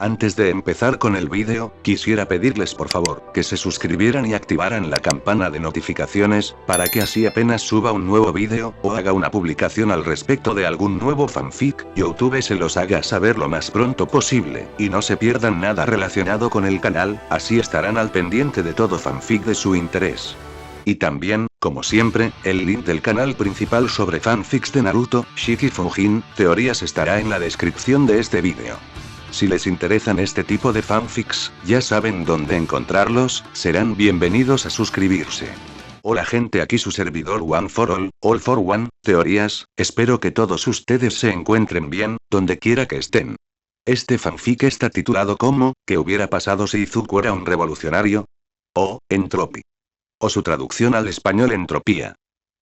Antes de empezar con el vídeo, quisiera pedirles por favor, que se suscribieran y activaran la campana de notificaciones, para que así apenas suba un nuevo vídeo, o haga una publicación al respecto de algún nuevo fanfic, YouTube se los haga saber lo más pronto posible, y no se pierdan nada relacionado con el canal, así estarán al pendiente de todo fanfic de su interés. Y también, como siempre, el link del canal principal sobre fanfics de Naruto, Shiki Fujin, teorías estará en la descripción de este vídeo. Si les interesan este tipo de fanfics, ya saben dónde encontrarlos, serán bienvenidos a suscribirse. Hola gente, aquí su servidor One for All for One, teorías, espero que todos ustedes se encuentren bien, donde quiera que estén. Este fanfic está titulado como, ¿qué hubiera pasado si Izuku era un revolucionario? O, Entropy. O su traducción al español entropía.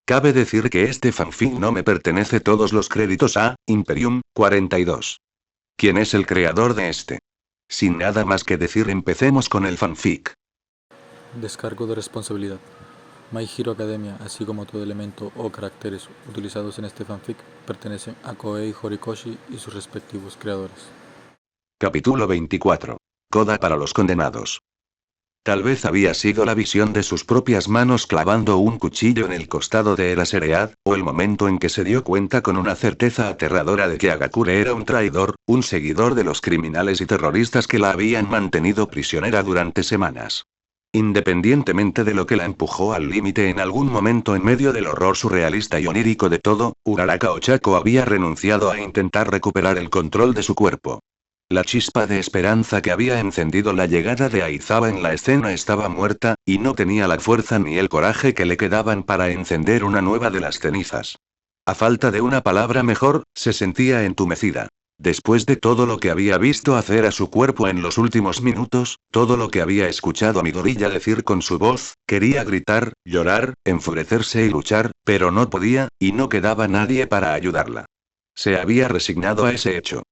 Cabe decir que este fanfic no me pertenece, todos los créditos a Imperium 42. ¿Quién es el creador de este? Sin nada más que decir, empecemos con el fanfic. Descargo de responsabilidad. My Hero Academia, así como todo elemento o caracteres utilizados en este fanfic, pertenecen a Koei Horikoshi y sus respectivos creadores. Capítulo 24. Coda para los condenados. Tal vez había sido la visión de sus propias manos clavando un cuchillo en el costado de Eraserhead, o el momento en que se dio cuenta con una certeza aterradora de que Hagakure era un traidor, un seguidor de los criminales y terroristas que la habían mantenido prisionera durante semanas. Independientemente de lo que la empujó al límite en algún momento en medio del horror surrealista y onírico de todo, Uraraka Ochako había renunciado a intentar recuperar el control de su cuerpo. La chispa de esperanza que había encendido la llegada de Aizawa en la escena estaba muerta, y no tenía la fuerza ni el coraje que le quedaban para encender una nueva de las cenizas. A falta de una palabra mejor, se sentía entumecida. Después de todo lo que había visto hacer a su cuerpo en los últimos minutos, todo lo que había escuchado a Midoriya decir con su voz, quería gritar, llorar, enfurecerse y luchar, pero no podía, y no quedaba nadie para ayudarla. Se había resignado a ese hecho.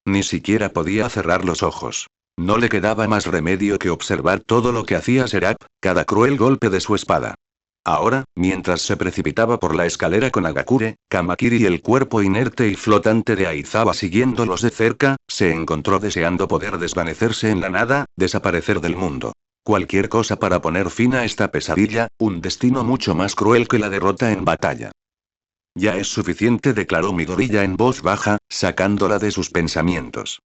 Ni siquiera podía cerrar los ojos. No le quedaba más remedio que observar todo lo que hacía Serap, cada cruel golpe de su espada. Ahora, mientras se precipitaba por la escalera con Hagakure, Kamakiri y el cuerpo inerte y flotante de Aizawa siguiéndolos de cerca, se encontró deseando poder desvanecerse en la nada, desaparecer del mundo. Cualquier cosa para poner fin a esta pesadilla, un destino mucho más cruel que la derrota en batalla. Ya es suficiente, declaró Midoriya en voz baja, sacándola de sus pensamientos.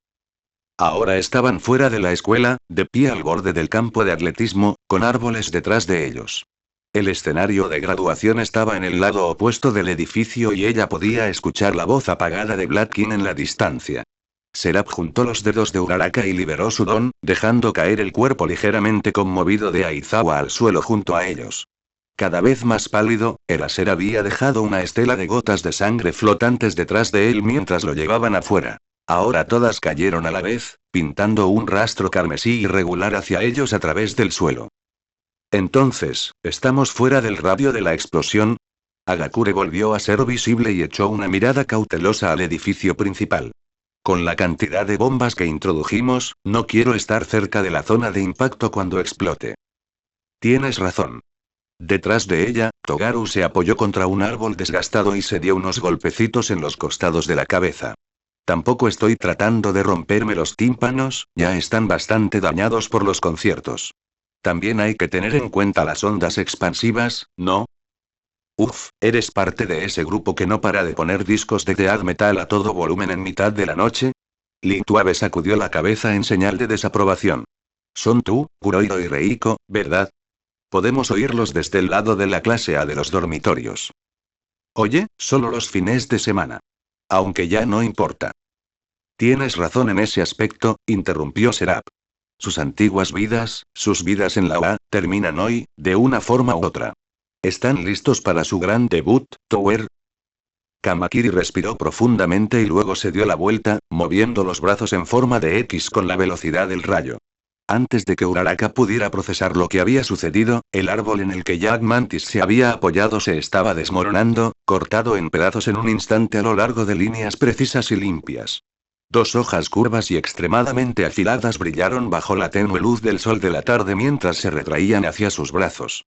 Ahora estaban fuera de la escuela, de pie al borde del campo de atletismo, con árboles detrás de ellos. El escenario de graduación estaba en el lado opuesto del edificio y ella podía escuchar la voz apagada de Blackkin en la distancia. Serap juntó los dedos de Uraraka y liberó su don, dejando caer el cuerpo ligeramente conmovido de Aizawa al suelo junto a ellos. Cada vez más pálido, el Aser había dejado una estela de gotas de sangre flotantes detrás de él mientras lo llevaban afuera. Ahora todas cayeron a la vez, pintando un rastro carmesí irregular hacia ellos a través del suelo. Entonces, ¿estamos fuera del radio de la explosión? Hagakure volvió a ser visible y echó una mirada cautelosa al edificio principal. Con la cantidad de bombas que introdujimos, no quiero estar cerca de la zona de impacto cuando explote. Tienes razón. Detrás de ella, Togaru se apoyó contra un árbol desgastado y se dio unos golpecitos en los costados de la cabeza. Tampoco estoy tratando de romperme los tímpanos, ya están bastante dañados por los conciertos. También hay que tener en cuenta las ondas expansivas, ¿no? Uf, ¿eres parte de ese grupo que no para de poner discos de death metal a todo volumen en mitad de la noche? Lituabe sacudió la cabeza en señal de desaprobación. Son tú, Kurohiro y Reiko, ¿verdad? Podemos oírlos desde el lado de la clase A de los dormitorios. Oye, solo los fines de semana. Aunque ya no importa. Tienes razón en ese aspecto, interrumpió Serap. Sus antiguas vidas, sus vidas en la OA, terminan hoy, de una forma u otra. ¿Están listos para su gran debut, Tower? Kamakiri respiró profundamente y luego se dio la vuelta, moviendo los brazos en forma de X con la velocidad del rayo. Antes de que Uraraka pudiera procesar lo que había sucedido, el árbol en el que Jack Mantis se había apoyado se estaba desmoronando, cortado en pedazos en un instante a lo largo de líneas precisas y limpias. Dos hojas curvas y extremadamente afiladas brillaron bajo la tenue luz del sol de la tarde mientras se retraían hacia sus brazos.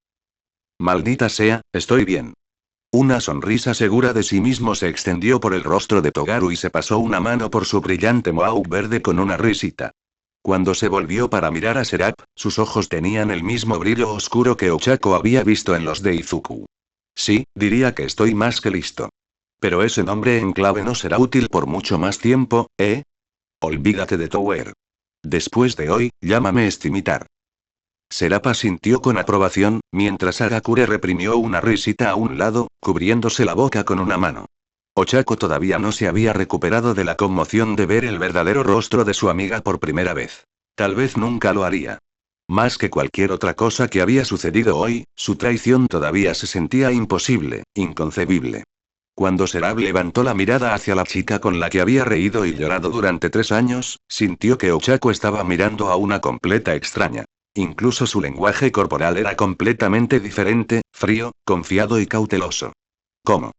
Maldita sea, estoy bien. Una sonrisa segura de sí mismo se extendió por el rostro de Togaru y se pasó una mano por su brillante mohawk verde con una risita. Cuando se volvió para mirar a Serap, sus ojos tenían el mismo brillo oscuro que Ochako había visto en los de Izuku. Sí, diría que estoy más que listo. Pero ese nombre en clave no será útil por mucho más tiempo, ¿eh? Olvídate de Tower. Después de hoy, llámame Scimitar. Serap asintió con aprobación, mientras Hagakure reprimió una risita a un lado, cubriéndose la boca con una mano. Ochako todavía no se había recuperado de la conmoción de ver el verdadero rostro de su amiga por primera vez. Tal vez nunca lo haría. Más que cualquier otra cosa que había sucedido hoy, su traición todavía se sentía imposible, inconcebible. Cuando Serap levantó la mirada hacia la chica con la que había reído y llorado durante 3 años, sintió que Ochako estaba mirando a una completa extraña. Incluso su lenguaje corporal era completamente diferente, frío, confiado y cauteloso. ¿Cómo?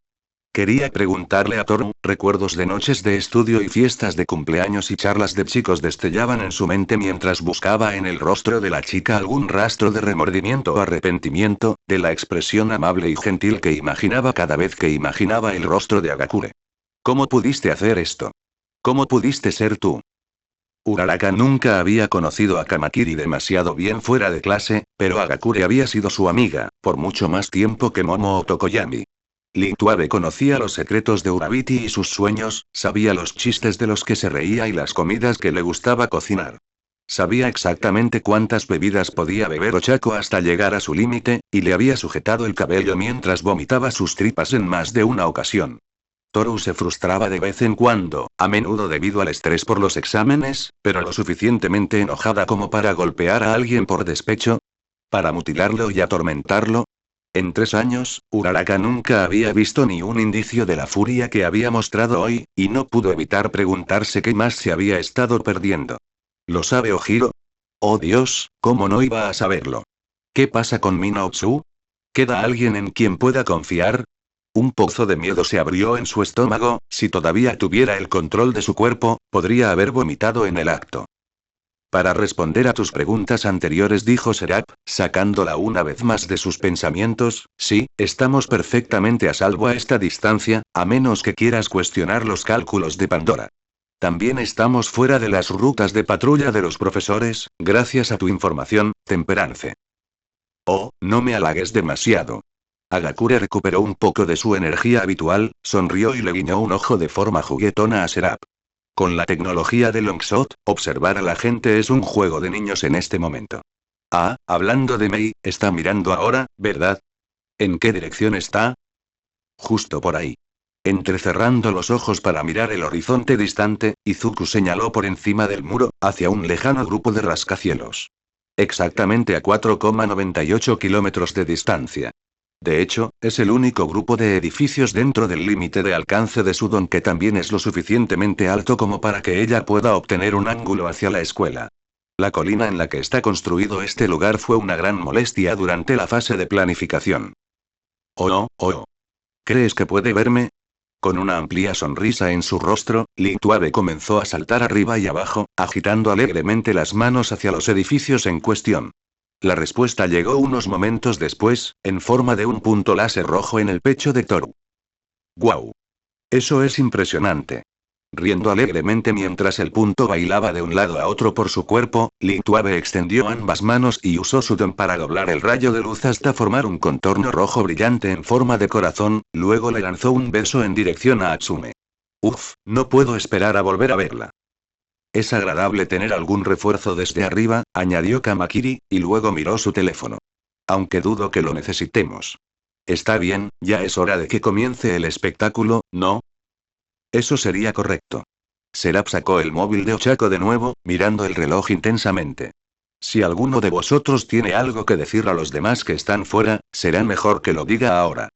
Quería preguntarle a Toru, recuerdos de noches de estudio y fiestas de cumpleaños y charlas de chicos destellaban en su mente mientras buscaba en el rostro de la chica algún rastro de remordimiento o arrepentimiento, de la expresión amable y gentil que imaginaba cada vez que imaginaba el rostro de Hagakure. ¿Cómo pudiste hacer esto? ¿Cómo pudiste ser tú? Uraraka nunca había conocido a Kamakiri demasiado bien fuera de clase, pero Hagakure había sido su amiga, por mucho más tiempo que Momo o Tokoyami. Lituabe conocía los secretos de Urabiti y sus sueños, sabía los chistes de los que se reía y las comidas que le gustaba cocinar. Sabía exactamente cuántas bebidas podía beber Ochako hasta llegar a su límite, y le había sujetado el cabello mientras vomitaba sus tripas en más de una ocasión. Toru se frustraba de vez en cuando, a menudo debido al estrés por los exámenes, pero lo suficientemente enojada como para golpear a alguien por despecho. ¿Para mutilarlo y atormentarlo? En 3 años, Uraraka nunca había visto ni un indicio de la furia que había mostrado hoy, y no pudo evitar preguntarse qué más se había estado perdiendo. ¿Lo sabe Ojiro? Oh Dios, ¿cómo no iba a saberlo? ¿Qué pasa con Minoutsu? ¿Queda alguien en quien pueda confiar? Un pozo de miedo se abrió en su estómago, si todavía tuviera el control de su cuerpo, podría haber vomitado en el acto. Para responder a tus preguntas anteriores, dijo Serap, sacándola una vez más de sus pensamientos, sí, estamos perfectamente a salvo a esta distancia, a menos que quieras cuestionar los cálculos de Pandora. También estamos fuera de las rutas de patrulla de los profesores, gracias a tu información, Temperance. Oh, no me halagues demasiado. Hagakure recuperó un poco de su energía habitual, sonrió y le guiñó un ojo de forma juguetona a Serap. Con la tecnología de Longshot, observar a la gente es un juego de niños en este momento. Ah, hablando de Mei, está mirando ahora, ¿verdad? ¿En qué dirección está? Justo por ahí. Entrecerrando los ojos para mirar el horizonte distante, Izuku señaló por encima del muro, hacia un lejano grupo de rascacielos. Exactamente a 4,98 kilómetros de distancia. De hecho, es el único grupo de edificios dentro del límite de alcance de Sudon que también es lo suficientemente alto como para que ella pueda obtener un ángulo hacia la escuela. La colina en la que está construido este lugar fue una gran molestia durante la fase de planificación. Oh no, oh. ¿Crees que puede verme? Con una amplia sonrisa en su rostro, Lituabe comenzó a saltar arriba y abajo, agitando alegremente las manos hacia los edificios en cuestión. La respuesta llegó unos momentos después, en forma de un punto láser rojo en el pecho de Toru. ¡Guau! Eso es impresionante. Riendo alegremente mientras el punto bailaba de un lado a otro por su cuerpo, Lituabe extendió ambas manos y usó su don para doblar el rayo de luz hasta formar un contorno rojo brillante en forma de corazón, luego le lanzó un beso en dirección a Atsume. Uf, no puedo esperar a volver a verla. Es agradable tener algún refuerzo desde arriba, añadió Kamakiri, y luego miró su teléfono. Aunque dudo que lo necesitemos. Está bien, ya es hora de que comience el espectáculo, ¿no? Eso sería correcto. Serap sacó el móvil de Ochako de nuevo, mirando el reloj intensamente. Si alguno de vosotros tiene algo que decir a los demás que están fuera, será mejor que lo diga ahora.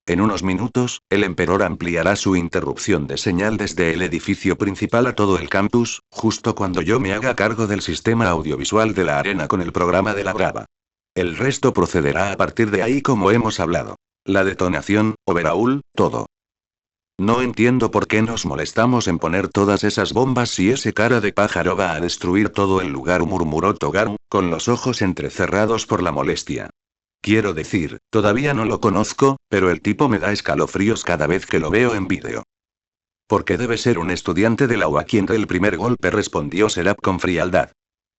En unos minutos, el emperador ampliará su interrupción de señal desde el edificio principal a todo el campus, justo cuando yo me haga cargo del sistema audiovisual de la arena con el programa de la Brava. El resto procederá a partir de ahí como hemos hablado. La detonación, overhaul, todo. No entiendo por qué nos molestamos en poner todas esas bombas si ese cara de pájaro va a destruir todo el lugar, murmuró Togaru, con los ojos entrecerrados por la molestia. Quiero decir, todavía no lo conozco, pero el tipo me da escalofríos cada vez que lo veo en vídeo. Porque debe ser un estudiante de la UA quien dé el primer golpe, respondió Serap con frialdad.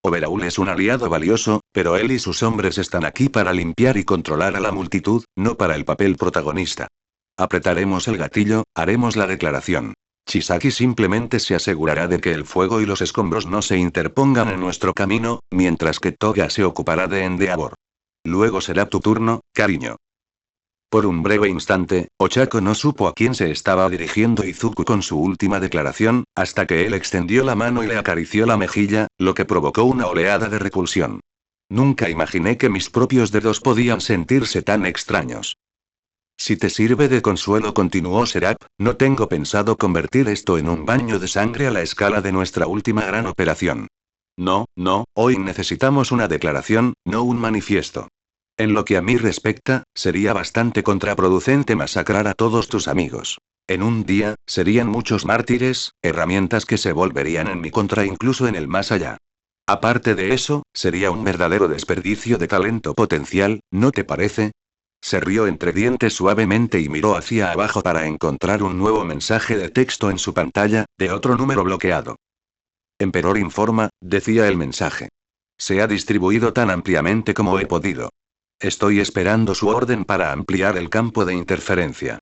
Overhaul es un aliado valioso, pero él y sus hombres están aquí para limpiar y controlar a la multitud, no para el papel protagonista. Apretaremos el gatillo, haremos la declaración. Chisaki simplemente se asegurará de que el fuego y los escombros no se interpongan en nuestro camino, mientras que Toga se ocupará de Endeavor. Luego será tu turno, cariño. Por un breve instante, Ochako no supo a quién se estaba dirigiendo Izuku con su última declaración, hasta que él extendió la mano y le acarició la mejilla, lo que provocó una oleada de repulsión. Nunca imaginé que mis propios dedos podían sentirse tan extraños. Si te sirve de consuelo, continuó Serap, no tengo pensado convertir esto en un baño de sangre a la escala de nuestra última gran operación. No, hoy necesitamos una declaración, no un manifiesto. En lo que a mí respecta, sería bastante contraproducente masacrar a todos tus amigos. En un día, serían muchos mártires, herramientas que se volverían en mi contra incluso en el más allá. Aparte de eso, sería un verdadero desperdicio de talento potencial, ¿no te parece? Se rió entre dientes suavemente y miró hacia abajo para encontrar un nuevo mensaje de texto en su pantalla, de otro número bloqueado. Emperor informa, decía el mensaje. Se ha distribuido tan ampliamente como he podido. Estoy esperando su orden para ampliar el campo de interferencia.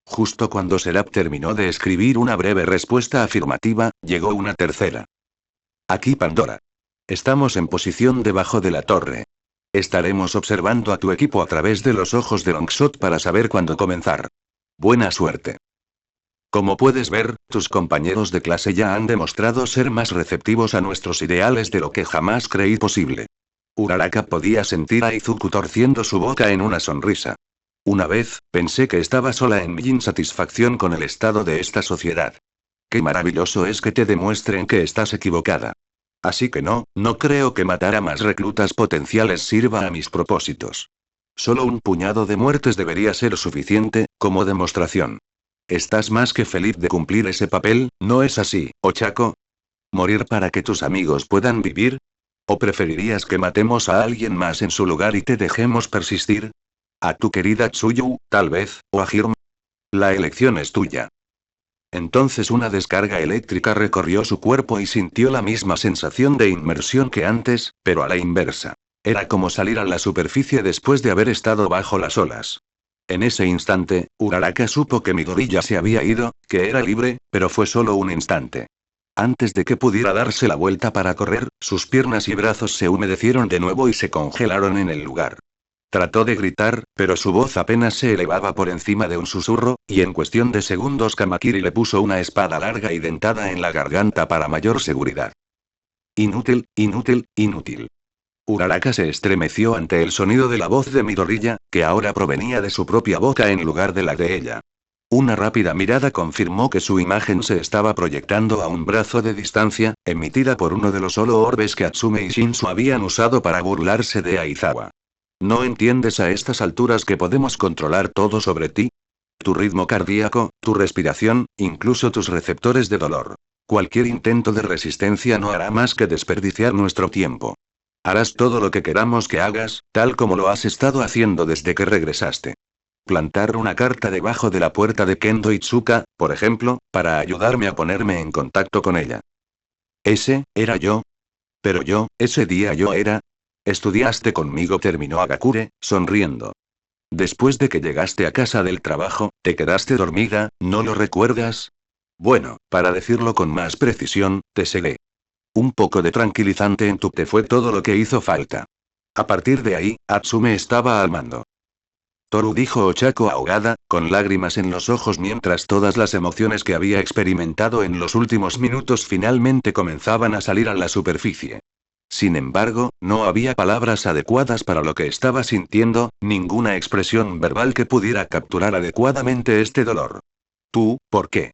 Justo cuando Serap terminó de escribir una breve respuesta afirmativa, llegó una tercera. Aquí Pandora. Estamos en posición debajo de la torre. Estaremos observando a tu equipo a través de los ojos de Longshot para saber cuándo comenzar. Buena suerte. Como puedes ver, tus compañeros de clase ya han demostrado ser más receptivos a nuestros ideales de lo que jamás creí posible. Uraraka podía sentir a Izuku torciendo su boca en una sonrisa. Una vez, pensé que estaba sola en mi insatisfacción con el estado de esta sociedad. Qué maravilloso es que te demuestren que estás equivocada. Así que no creo que matar a más reclutas potenciales sirva a mis propósitos. Solo un puñado de muertes debería ser suficiente, como demostración. Estás más que feliz de cumplir ese papel, ¿no es así, Ochako? ¿Morir para que tus amigos puedan vivir? ¿O preferirías que matemos a alguien más en su lugar y te dejemos persistir? A tu querida Tsuyu, tal vez, o a Hirm. La elección es tuya. Entonces una descarga eléctrica recorrió su cuerpo y sintió la misma sensación de inmersión que antes, pero a la inversa. Era como salir a la superficie después de haber estado bajo las olas. En ese instante, Uraraka supo que Midoriya se había ido, que era libre, pero fue solo un instante. Antes de que pudiera darse la vuelta para correr, sus piernas y brazos se humedecieron de nuevo y se congelaron en el lugar. Trató de gritar, pero su voz apenas se elevaba por encima de un susurro, y en cuestión de segundos Kamakiri le puso una espada larga y dentada en la garganta para mayor seguridad. Inútil, inútil, inútil. Uraraka se estremeció ante el sonido de la voz de Midoriya, que ahora provenía de su propia boca en lugar de la de ella. Una rápida mirada confirmó que su imagen se estaba proyectando a un brazo de distancia, emitida por uno de los holo orbes que Atsume y Shinsu habían usado para burlarse de Aizawa. ¿No entiendes a estas alturas que podemos controlar todo sobre ti? Tu ritmo cardíaco, tu respiración, incluso tus receptores de dolor. Cualquier intento de resistencia no hará más que desperdiciar nuestro tiempo. Harás todo lo que queramos que hagas, tal como lo has estado haciendo desde que regresaste. Plantar una carta debajo de la puerta de Kendo Itsuka, por ejemplo, para ayudarme a ponerme en contacto con ella. ¿Ese, era yo? Pero ese día yo era... Estudiaste conmigo, terminó Agakure, sonriendo. Después de que llegaste a casa del trabajo, te quedaste dormida, ¿no lo recuerdas? Bueno, para decirlo con más precisión, te cegué. Un poco de tranquilizante en tu té fue todo lo que hizo falta. A partir de ahí, Atsume estaba al mando. Toru, dijo Ochako ahogada, con lágrimas en los ojos mientras todas las emociones que había experimentado en los últimos minutos finalmente comenzaban a salir a la superficie. Sin embargo, no había palabras adecuadas para lo que estaba sintiendo, ninguna expresión verbal que pudiera capturar adecuadamente este dolor. ¿Tú, por qué?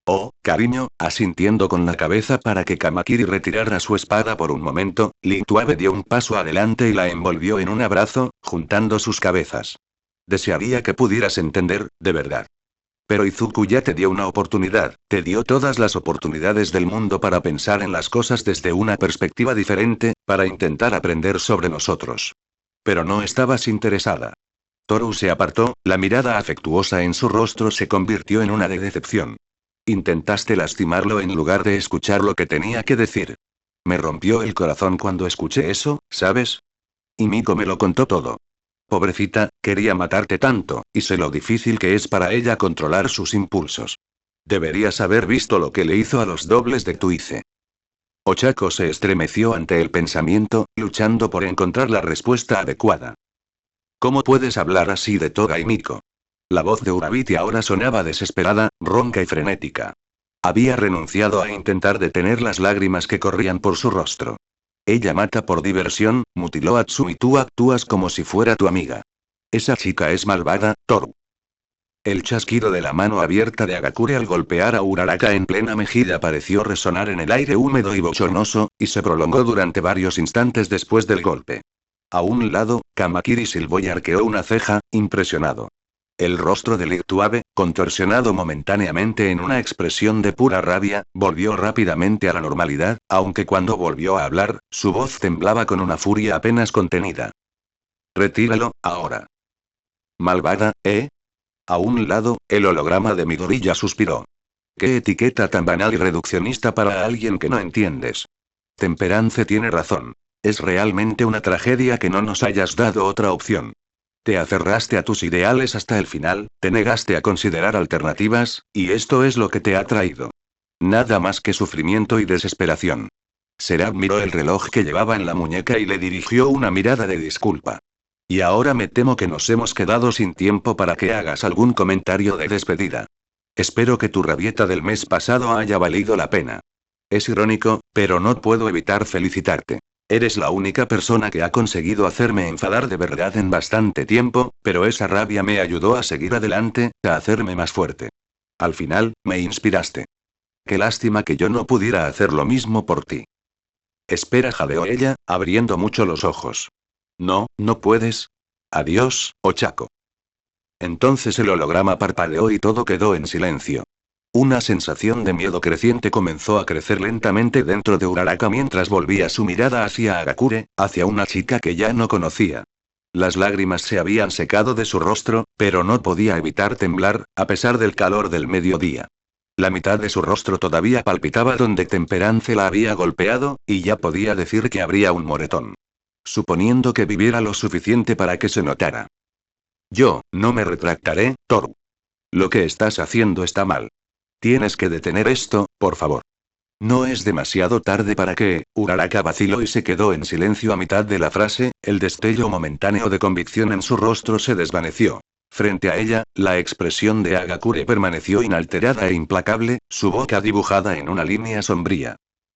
Oh, cariño, asintiendo con la cabeza para que Kamakiri retirara su espada por un momento, Lituave dio un paso adelante y la envolvió en un abrazo, juntando sus cabezas. Desearía que pudieras entender, de verdad. Pero Izuku ya te dio una oportunidad, te dio todas las oportunidades del mundo para pensar en las cosas desde una perspectiva diferente, para intentar aprender sobre nosotros. Pero no estabas interesada. Toru se apartó, la mirada afectuosa en su rostro se convirtió en una de decepción. Intentaste lastimarlo en lugar de escuchar lo que tenía que decir. Me rompió el corazón cuando escuché eso, ¿sabes? Y Miko me lo contó todo. Pobrecita, quería matarte tanto, y sé lo difícil que es para ella controlar sus impulsos. Deberías haber visto lo que le hizo a los dobles de Tuice. Ochako se estremeció ante el pensamiento, luchando por encontrar la respuesta adecuada. ¿Cómo puedes hablar así de Toga y Miko? La voz de Urabiti ahora sonaba desesperada, ronca y frenética. Había renunciado a intentar detener las lágrimas que corrían por su rostro. Ella mata por diversión, mutiló a Tsu y tú actúas como si fuera tu amiga. Esa chica es malvada, Toru. El chasquido de la mano abierta de Agakure al golpear a Uraraka en plena mejilla pareció resonar en el aire húmedo y bochornoso, y se prolongó durante varios instantes después del golpe. A un lado, Kamakiri silbó y arqueó una ceja, impresionado. El rostro de Lituave, contorsionado momentáneamente en una expresión de pura rabia, volvió rápidamente a la normalidad, aunque cuando volvió a hablar, su voz temblaba con una furia apenas contenida. Retíralo, ahora. Malvada, ¿eh? A un lado, el holograma de Midoriya suspiró. Qué etiqueta tan banal y reduccionista para alguien que no entiendes. Temperance tiene razón. Es realmente una tragedia que no nos hayas dado otra opción. Te aferraste a tus ideales hasta el final, te negaste a considerar alternativas, y esto es lo que te ha traído. Nada más que sufrimiento y desesperación. Serap miró el reloj que llevaba en la muñeca y le dirigió una mirada de disculpa. Y ahora me temo que nos hemos quedado sin tiempo para que hagas algún comentario de despedida. Espero que tu rabieta del mes pasado haya valido la pena. Es irónico, pero no puedo evitar felicitarte. Eres la única persona que ha conseguido hacerme enfadar de verdad en bastante tiempo, pero esa rabia me ayudó a seguir adelante, a hacerme más fuerte. Al final, me inspiraste. Qué lástima que yo no pudiera hacer lo mismo por ti. Espera, jadeó ella, abriendo mucho los ojos. No, no puedes. Adiós, Ochako. Entonces el holograma parpadeó y todo quedó en silencio. Una sensación de miedo creciente comenzó a crecer lentamente dentro de Uraraka mientras volvía su mirada hacia Agakure, hacia una chica que ya no conocía. Las lágrimas se habían secado de su rostro, pero no podía evitar temblar, a pesar del calor del mediodía. La mitad de su rostro todavía palpitaba donde Temperance la había golpeado, y ya podía decir que habría un moretón. Suponiendo que viviera lo suficiente para que se notara. Yo, no me retractaré, Toru. Lo que estás haciendo está mal. Tienes que detener esto, por favor. No es demasiado tarde para que. Uraraka vaciló y se quedó en silencio a mitad de la frase, el destello momentáneo de convicción en su rostro se desvaneció. Frente a ella, la expresión de Agakure permaneció inalterada e implacable, su boca dibujada en una línea sombría.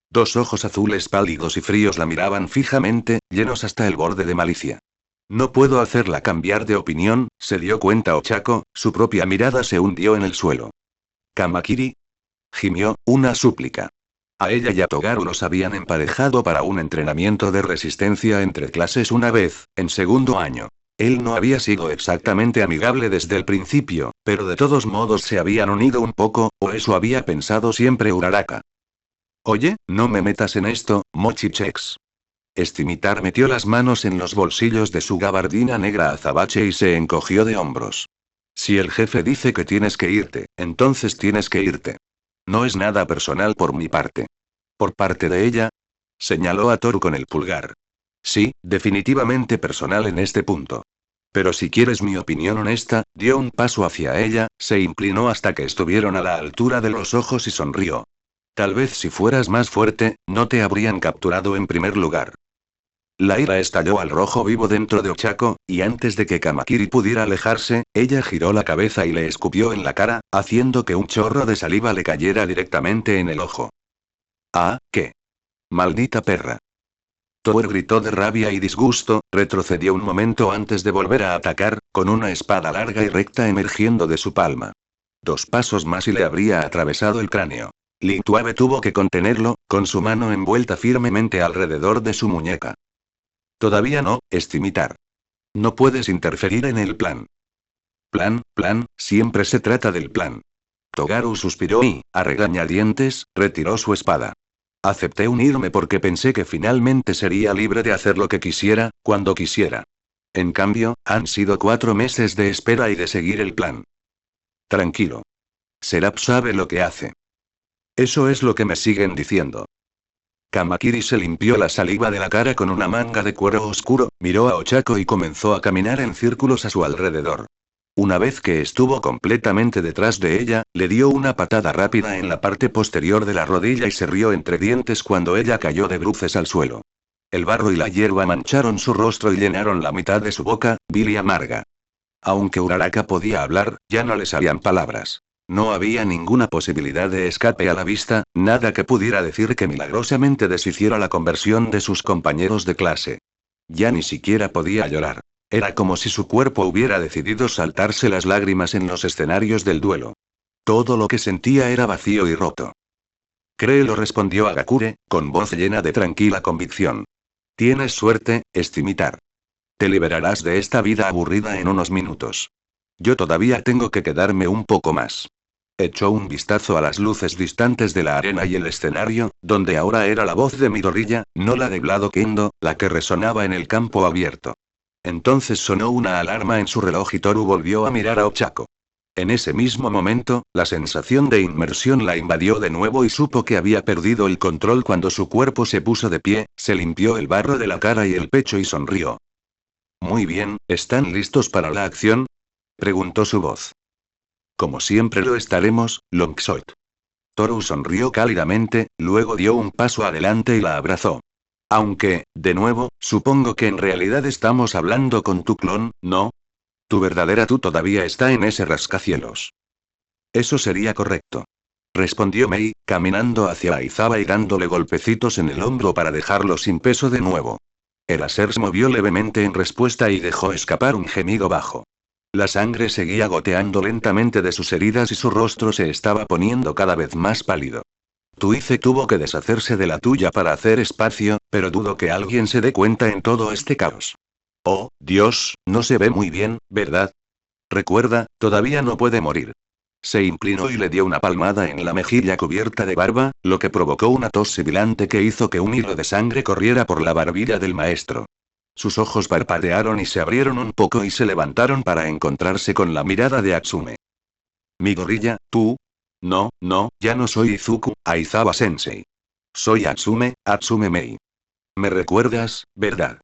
Dos ojos azules pálidos y fríos la miraban fijamente, llenos hasta el borde de malicia. No puedo hacerla cambiar de opinión, se dio cuenta Ochako, su propia mirada se hundió en el suelo. Kamakiri. Gimió, una súplica. A ella y a Togaru los habían emparejado para un entrenamiento de resistencia entre clases una vez, en segundo año. Él no había sido exactamente amigable desde el principio, pero de todos modos se habían unido un poco, o eso había pensado siempre Uraraka. Oye, no me metas en esto, Mochichex. Scimitar metió las manos en los bolsillos de su gabardina negra azabache y se encogió de hombros. Si el jefe dice que tienes que irte, entonces tienes que irte. No es nada personal por mi parte. ¿Por parte de ella? Señaló a Toru con el pulgar. Sí, definitivamente personal en este punto. Pero si quieres mi opinión honesta, dio un paso hacia ella, se inclinó hasta que estuvieron a la altura de los ojos y sonrió. Tal vez si fueras más fuerte, no te habrían capturado en primer lugar. La ira estalló al rojo vivo dentro de Ochako, y antes de que Kamakiri pudiera alejarse, ella giró la cabeza y le escupió en la cara, haciendo que un chorro de saliva le cayera directamente en el ojo. Ah, ¿qué? Maldita perra. Tower gritó de rabia y disgusto, retrocedió un momento antes de volver a atacar, con una espada larga y recta emergiendo de su palma. 2 pasos más y le habría atravesado el cráneo. Lituave tuvo que contenerlo, con su mano envuelta firmemente alrededor de su muñeca. Todavía no, Scimitar. No puedes interferir en el plan. Plan, siempre se trata del plan. Togaru suspiró y, a regañadientes, retiró su espada. Acepté unirme porque pensé que finalmente sería libre de hacer lo que quisiera, cuando quisiera. En cambio, han sido 4 meses de espera y de seguir el plan. Tranquilo. Serap sabe lo que hace. Eso es lo que me siguen diciendo. Kamakiri se limpió la saliva de la cara con una manga de cuero oscuro, miró a Ochako y comenzó a caminar en círculos a su alrededor. Una vez que estuvo completamente detrás de ella, le dio una patada rápida en la parte posterior de la rodilla y se rió entre dientes cuando ella cayó de bruces al suelo. El barro y la hierba mancharon su rostro y llenaron la mitad de su boca, vil y amarga. Aunque Uraraka podía hablar, ya no le salían palabras. No había ninguna posibilidad de escape a la vista, nada que pudiera decir que milagrosamente deshiciera la conversión de sus compañeros de clase. Ya ni siquiera podía llorar. Era como si su cuerpo hubiera decidido saltarse las lágrimas en los escenarios del duelo. Todo lo que sentía era vacío y roto. Créelo, respondió Agakure, con voz llena de tranquila convicción. Tienes suerte, Scimitar. Te liberarás de esta vida aburrida en unos minutos. Yo todavía tengo que quedarme un poco más. Echó un vistazo a las luces distantes de la arena y el escenario, donde ahora era la voz de Midoriya, no la de Glado Kendo, la que resonaba en el campo abierto. Entonces sonó una alarma en su reloj y Toru volvió a mirar a Ochako. En ese mismo momento, la sensación de inmersión la invadió de nuevo y supo que había perdido el control cuando su cuerpo se puso de pie, se limpió el barro de la cara y el pecho y sonrió. Muy bien, ¿están listos para la acción?, preguntó su voz. Como siempre lo estaremos, Longshot. Toru sonrió cálidamente, luego dio un paso adelante y la abrazó. Aunque, de nuevo, supongo que en realidad estamos hablando con tu clon, ¿no? Tu verdadera tú todavía está en ese rascacielos. Eso sería correcto. Respondió Mei, caminando hacia Aizawa y dándole golpecitos en el hombro para dejarlo sin peso de nuevo. El láser se movió levemente en respuesta y dejó escapar un gemido bajo. La sangre seguía goteando lentamente de sus heridas y su rostro se estaba poniendo cada vez más pálido. Tuice tuvo que deshacerse de la tuya para hacer espacio, pero dudo que alguien se dé cuenta en todo este caos. Oh, Dios, no se ve muy bien, ¿verdad? Recuerda, todavía no puede morir. Se inclinó y le dio una palmada en la mejilla cubierta de barba, lo que provocó una tos sibilante que hizo que un hilo de sangre corriera por la barbilla del maestro. Sus ojos parpadearon y se abrieron un poco y se levantaron para encontrarse con la mirada de Atsume. Midoriya, ¿tú? No, ya no soy Izuku, Aizawa-sensei. Soy Atsume, Atsume Mei. ¿Me recuerdas, verdad?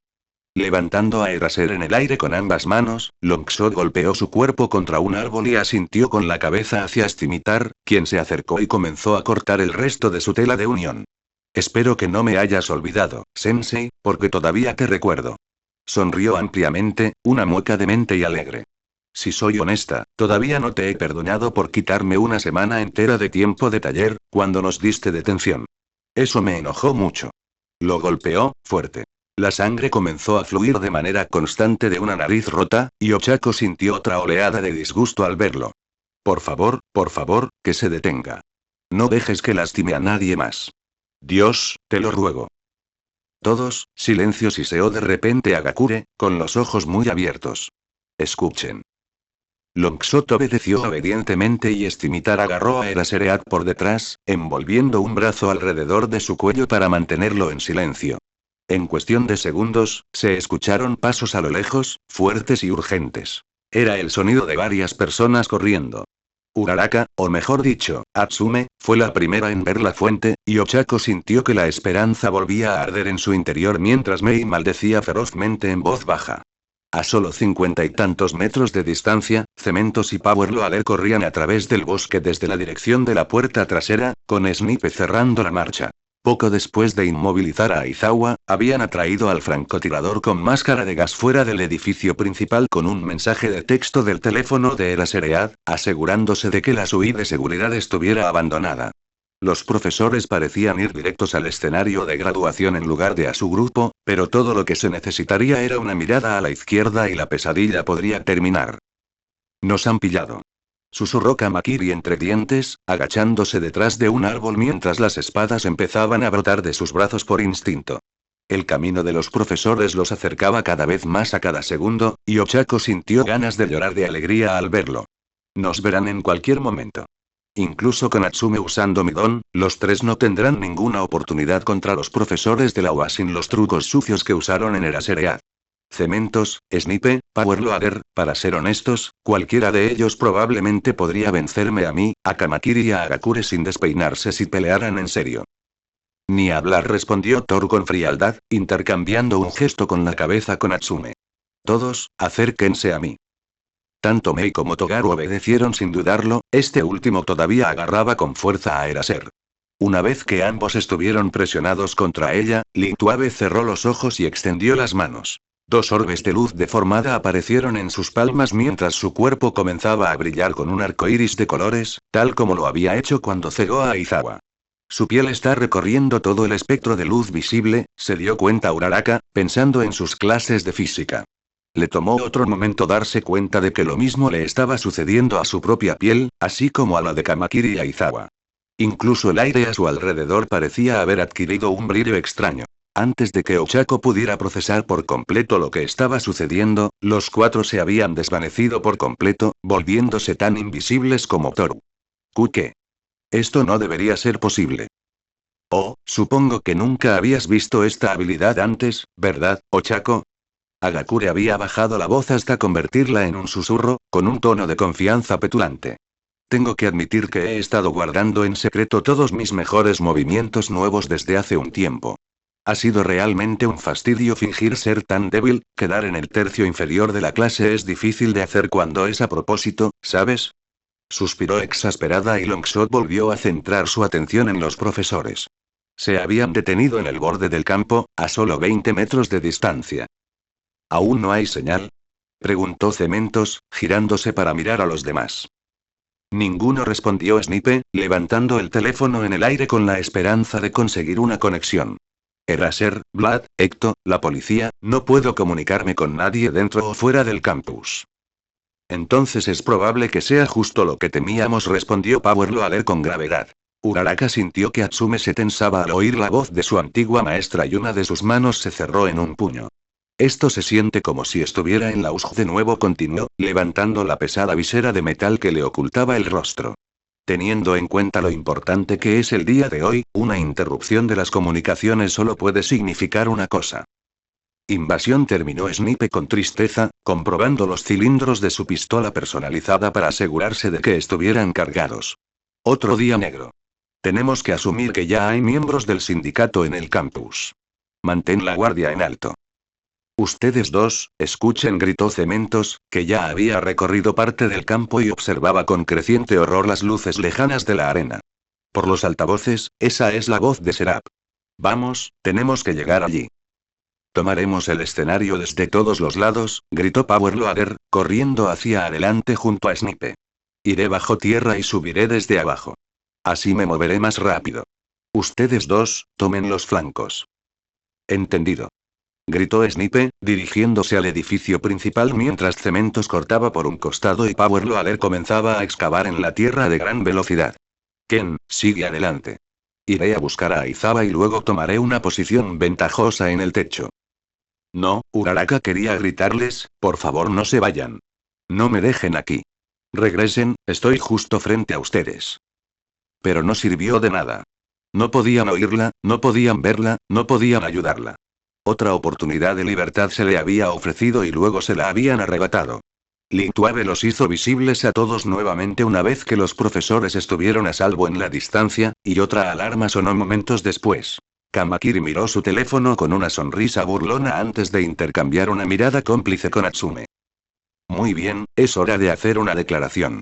Levantando a Eraser en el aire con ambas manos, Longshot golpeó su cuerpo contra un árbol y asintió con la cabeza hacia Scimitar, quien se acercó y comenzó a cortar el resto de su tela de unión. Espero que no me hayas olvidado, Sensei, porque todavía te recuerdo. Sonrió ampliamente, una mueca demente y alegre. Si soy honesta, todavía no te he perdonado por quitarme una semana entera de tiempo de taller, cuando nos diste detención. Eso me enojó mucho. Lo golpeó, fuerte. La sangre comenzó a fluir de manera constante de una nariz rota, y Ochako sintió otra oleada de disgusto al verlo. Por favor, que se detenga. No dejes que lastime a nadie más. Dios, te lo ruego. Todos, silencio, siseó de repente Agakure, con los ojos muy abiertos. Escuchen. Longshot obedeció obedientemente y Scimitar agarró a Erasereat por detrás, envolviendo un brazo alrededor de su cuello para mantenerlo en silencio. En cuestión de segundos, se escucharon pasos a lo lejos, fuertes y urgentes. Era el sonido de varias personas corriendo. Uraraka, o mejor dicho, Atsume, fue la primera en ver la fuente, y Ochako sintió que la esperanza volvía a arder en su interior mientras Mei maldecía ferozmente en voz baja. A solo 50 y tantos metros de distancia, Cementos y Power Loader corrían a través del bosque desde la dirección de la puerta trasera, con Snipe cerrando la marcha. Poco después de inmovilizar a Aizawa, habían atraído al francotirador con máscara de gas fuera del edificio principal con un mensaje de texto del teléfono de Eraseread, asegurándose de que la suite de seguridad estuviera abandonada. Los profesores parecían ir directos al escenario de graduación en lugar de a su grupo, pero todo lo que se necesitaría era una mirada a la izquierda y la pesadilla podría terminar. Nos han pillado. Susurró Kamakiri entre dientes, agachándose detrás de un árbol mientras las espadas empezaban a brotar de sus brazos por instinto. El camino de los profesores los acercaba cada vez más a cada segundo, y Ochako sintió ganas de llorar de alegría al verlo. Nos verán en cualquier momento. Incluso con Atsume usando mi don, los tres no tendrán ninguna oportunidad contra los profesores de la UA sin los trucos sucios que usaron en Eraseread. Cementos, Snipe, Power Loader, para ser honestos, cualquiera de ellos probablemente podría vencerme a mí, a Kamakiri y a Agakure sin despeinarse si pelearan en serio. Ni hablar, respondió Thor con frialdad, intercambiando un gesto con la cabeza con Atsume. Todos, acérquense a mí. Tanto Mei como Togaru obedecieron sin dudarlo, este último todavía agarraba con fuerza a Eraser. Una vez que ambos estuvieron presionados contra ella, Lituave cerró los ojos y extendió las manos. Dos orbes de luz deformada aparecieron en sus palmas mientras su cuerpo comenzaba a brillar con un arco iris de colores, tal como lo había hecho cuando cegó a Aizawa. Su piel está recorriendo todo el espectro de luz visible, se dio cuenta Uraraka, pensando en sus clases de física. Le tomó otro momento darse cuenta de que lo mismo le estaba sucediendo a su propia piel, así como a la de Kamakiri y Aizawa. Incluso el aire a su alrededor parecía haber adquirido un brillo extraño. Antes de que Ochako pudiera procesar por completo lo que estaba sucediendo, los cuatro se habían desvanecido por completo, volviéndose tan invisibles como Toru. ¿Qué? Esto no debería ser posible. Oh, supongo que nunca habías visto esta habilidad antes, ¿verdad, Ochako? Hagakure había bajado la voz hasta convertirla en un susurro, con un tono de confianza petulante. Tengo que admitir que he estado guardando en secreto todos mis mejores movimientos nuevos desde hace un tiempo. Ha sido realmente un fastidio fingir ser tan débil, quedar en el tercio inferior de la clase es difícil de hacer cuando es a propósito, ¿sabes? Suspiró exasperada y Longshot volvió a centrar su atención en los profesores. Se habían detenido en el borde del campo, a solo 20 metros de distancia. ¿Aún no hay señal? Preguntó Cementos, girándose para mirar a los demás. Ninguno, respondió Snipe, levantando el teléfono en el aire con la esperanza de conseguir una conexión. Eraser, Vlad, Ecto, la policía, no puedo comunicarme con nadie dentro o fuera del campus. Entonces es probable que sea justo lo que temíamos, respondió Power Loader con gravedad. Uraraka sintió que Atsume se tensaba al oír la voz de su antigua maestra y una de sus manos se cerró en un puño. Esto se siente como si estuviera en la USG de nuevo, continuó, levantando la pesada visera de metal que le ocultaba el rostro. Teniendo en cuenta lo importante que es el día de hoy, una interrupción de las comunicaciones solo puede significar una cosa. Invasión, terminó Snipe con tristeza, comprobando los cilindros de su pistola personalizada para asegurarse de que estuvieran cargados. Otro día negro. Tenemos que asumir que ya hay miembros del sindicato en el campus. Mantén la guardia en alto. Ustedes dos, escuchen, gritó Cementos, que ya había recorrido parte del campo y observaba con creciente horror las luces lejanas de la arena. Por los altavoces, esa es la voz de Serap. Vamos, tenemos que llegar allí. Tomaremos el escenario desde todos los lados, gritó Power Loader, corriendo hacia adelante junto a Snipe. Iré bajo tierra y subiré desde abajo. Así me moveré más rápido. Ustedes dos, tomen los flancos. Entendido. Gritó Snipe, dirigiéndose al edificio principal mientras Cementos cortaba por un costado y Power Loader comenzaba a excavar en la tierra de gran velocidad. Ken, sigue adelante. Iré a buscar a Aizawa y luego tomaré una posición ventajosa en el techo. No, Uraraka quería gritarles, por favor no se vayan. No me dejen aquí. Regresen, estoy justo frente a ustedes. Pero no sirvió de nada. No podían oírla, no podían verla, no podían ayudarla. Otra oportunidad de libertad se le había ofrecido y luego se la habían arrebatado. Lituave los hizo visibles a todos nuevamente una vez que los profesores estuvieron a salvo en la distancia, y otra alarma sonó momentos después. Kamakiri miró su teléfono con una sonrisa burlona antes de intercambiar una mirada cómplice con Atsume. Muy bien, es hora de hacer una declaración.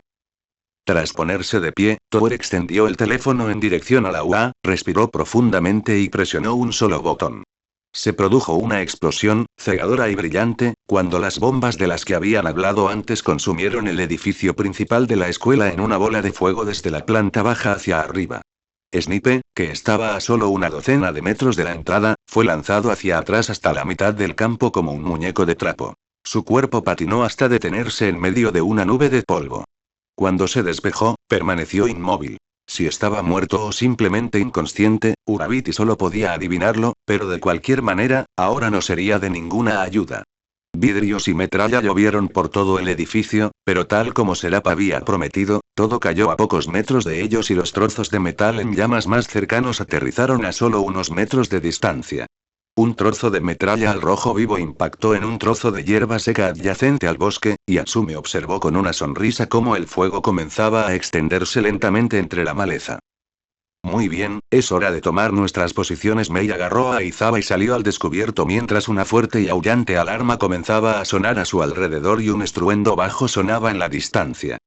Tras ponerse de pie, Thor extendió el teléfono en dirección a la UA, respiró profundamente y presionó un solo botón. Se produjo una explosión, cegadora y brillante, cuando las bombas de las que habían hablado antes consumieron el edificio principal de la escuela en una bola de fuego desde la planta baja hacia arriba. Snipe, que estaba a solo una docena de metros de la entrada, fue lanzado hacia atrás hasta la mitad del campo como un muñeco de trapo. Su cuerpo patinó hasta detenerse en medio de una nube de polvo. Cuando se despejó, permaneció inmóvil. Si estaba muerto o simplemente inconsciente, Urabiti solo podía adivinarlo, pero de cualquier manera, ahora no sería de ninguna ayuda. Vidrios y metralla llovieron por todo el edificio, pero tal como Serap había prometido, todo cayó a pocos metros de ellos y los trozos de metal en llamas más cercanos aterrizaron a solo unos metros de distancia. Un trozo de metralla al rojo vivo impactó en un trozo de hierba seca adyacente al bosque, y Atsume observó con una sonrisa cómo el fuego comenzaba a extenderse lentamente entre la maleza. Muy bien, es hora de tomar nuestras posiciones. Mei agarró a Aizawa y salió al descubierto mientras una fuerte y aullante alarma comenzaba a sonar a su alrededor y un estruendo bajo sonaba en la distancia.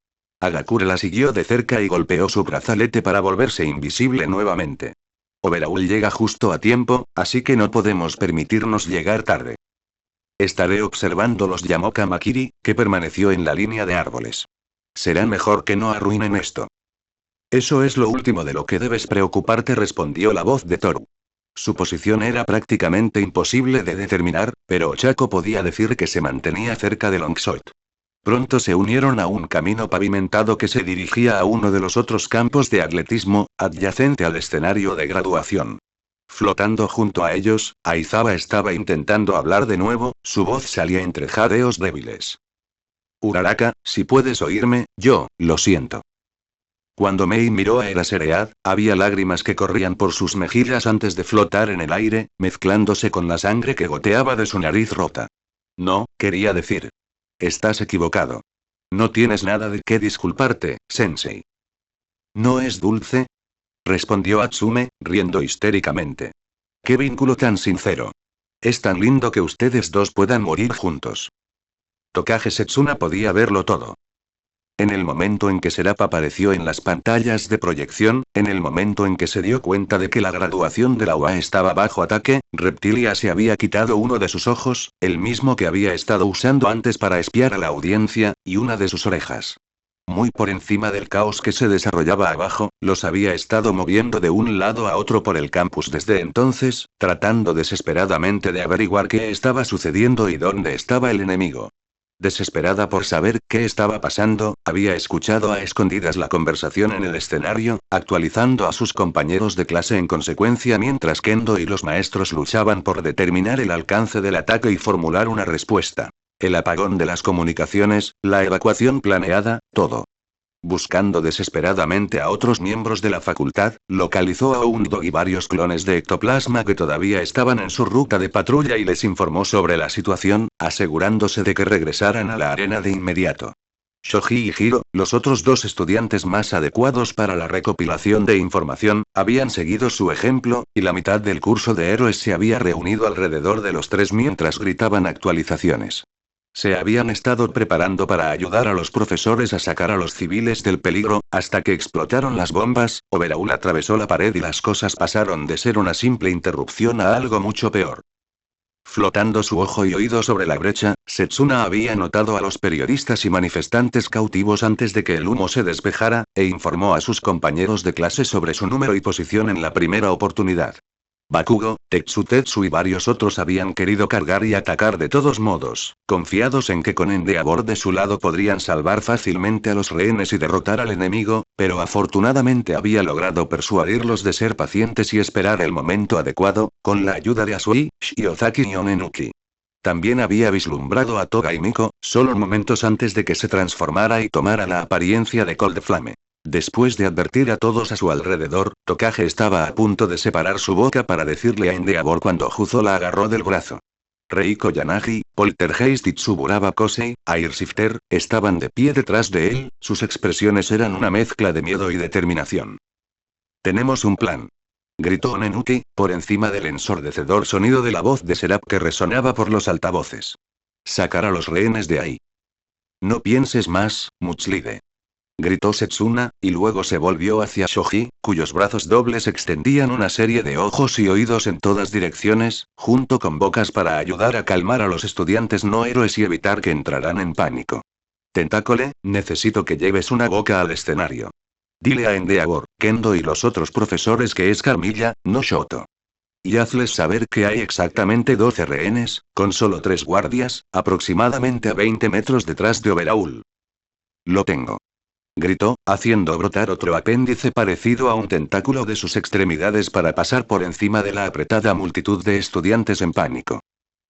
Agakure la siguió de cerca y golpeó su brazalete para volverse invisible nuevamente. Overhaul llega justo a tiempo, así que no podemos permitirnos llegar tarde. Estaré observándolos, llamó Kamakiri, que permaneció en la línea de árboles. Será mejor que no arruinen esto. Eso es lo último de lo que debes preocuparte, respondió la voz de Toru. Su posición era prácticamente imposible de determinar, pero Ochako podía decir que se mantenía cerca de Longshot. Pronto se unieron a un camino pavimentado que se dirigía a uno de los otros campos de atletismo, adyacente al escenario de graduación. Flotando junto a ellos, Aizawa estaba intentando hablar de nuevo, su voz salía entre jadeos débiles. Uraraka, si puedes oírme, yo, lo siento. Cuando Mei miró a Eraseread, había lágrimas que corrían por sus mejillas antes de flotar en el aire, mezclándose con la sangre que goteaba de su nariz rota. No, quería decir. Estás equivocado. No tienes nada de qué disculparte, Sensei. ¿No es dulce? Respondió Atsume, riendo histéricamente. ¡Qué vínculo tan sincero! Es tan lindo que ustedes dos puedan morir juntos. Tokage Setsuna podía verlo todo. En el momento en que Serap apareció en las pantallas de proyección, en el momento en que se dio cuenta de que la graduación de la UA estaba bajo ataque, Reptilia se había quitado uno de sus ojos, el mismo que había estado usando antes para espiar a la audiencia, y una de sus orejas. Muy por encima del caos que se desarrollaba abajo, los había estado moviendo de un lado a otro por el campus desde entonces, tratando desesperadamente de averiguar qué estaba sucediendo y dónde estaba el enemigo. Desesperada por saber qué estaba pasando, había escuchado a escondidas la conversación en el escenario, actualizando a sus compañeros de clase en consecuencia mientras Kendo y los maestros luchaban por determinar el alcance del ataque y formular una respuesta. El apagón de las comunicaciones, la evacuación planeada, todo. Buscando desesperadamente a otros miembros de la facultad, localizó a Undo y varios clones de ectoplasma que todavía estaban en su ruta de patrulla y les informó sobre la situación, asegurándose de que regresaran a la arena de inmediato. Shoji y Hiro, los otros dos estudiantes más adecuados para la recopilación de información, habían seguido su ejemplo, y la mitad del curso de héroes se había reunido alrededor de los tres mientras gritaban actualizaciones. Se habían estado preparando para ayudar a los profesores a sacar a los civiles del peligro, hasta que explotaron las bombas, Overhaul atravesó la pared y las cosas pasaron de ser una simple interrupción a algo mucho peor. Flotando su ojo y oído sobre la brecha, Setsuna había notado a los periodistas y manifestantes cautivos antes de que el humo se despejara, e informó a sus compañeros de clase sobre su número y posición en la primera oportunidad. Bakugo, Tetsu y varios otros habían querido cargar y atacar de todos modos, confiados en que con Endeavor de su lado podrían salvar fácilmente a los rehenes y derrotar al enemigo, pero afortunadamente había logrado persuadirlos de ser pacientes y esperar el momento adecuado, con la ayuda de Asui, Shiozaki y Onenuki. También había vislumbrado a Toga y Miko, solo momentos antes de que se transformara y tomara la apariencia de Cold Flame. Después de advertir a todos a su alrededor, Tokage estaba a punto de separar su boca para decirle a Endeavor cuando Juzo la agarró del brazo. Reiko Yanagi, Poltergeist y Tsuburaba Kosei, Airshifter, estaban de pie detrás de él, sus expresiones eran una mezcla de miedo y determinación. «Tenemos un plan», gritó Nenuki, por encima del ensordecedor sonido de la voz de Serap que resonaba por los altavoces. «Sacar a los rehenes de ahí». «No pienses más, Muchlide», gritó Setsuna, y luego se volvió hacia Shoji, cuyos brazos dobles extendían una serie de ojos y oídos en todas direcciones, junto con bocas para ayudar a calmar a los estudiantes no héroes y evitar que entraran en pánico. Tentácole, necesito que lleves una boca al escenario. Dile a Endeavor, Kendo y los otros profesores que es Carmilla, no Shoto. Y hazles saber que hay exactamente 12 rehenes, con solo 3 guardias, aproximadamente a 20 metros detrás de Overhaul. Lo tengo. Gritó, haciendo brotar otro apéndice parecido a un tentáculo de sus extremidades para pasar por encima de la apretada multitud de estudiantes en pánico.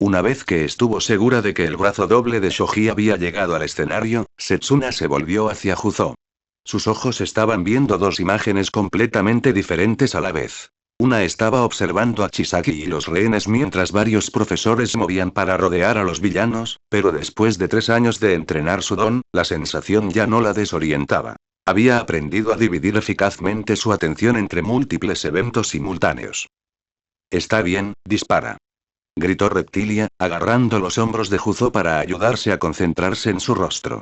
Una vez que estuvo segura de que el brazo doble de Shoji había llegado al escenario, Setsuna se volvió hacia Juzo. Sus ojos estaban viendo dos imágenes completamente diferentes a la vez. Una estaba observando a Chisaki y los rehenes mientras varios profesores movían para rodear a los villanos, pero después de 3 años de entrenar su don, la sensación ya no la desorientaba. Había aprendido a dividir eficazmente su atención entre múltiples eventos simultáneos. Está bien, dispara. Gritó Reptilia, agarrando los hombros de Juzo para ayudarse a concentrarse en su rostro.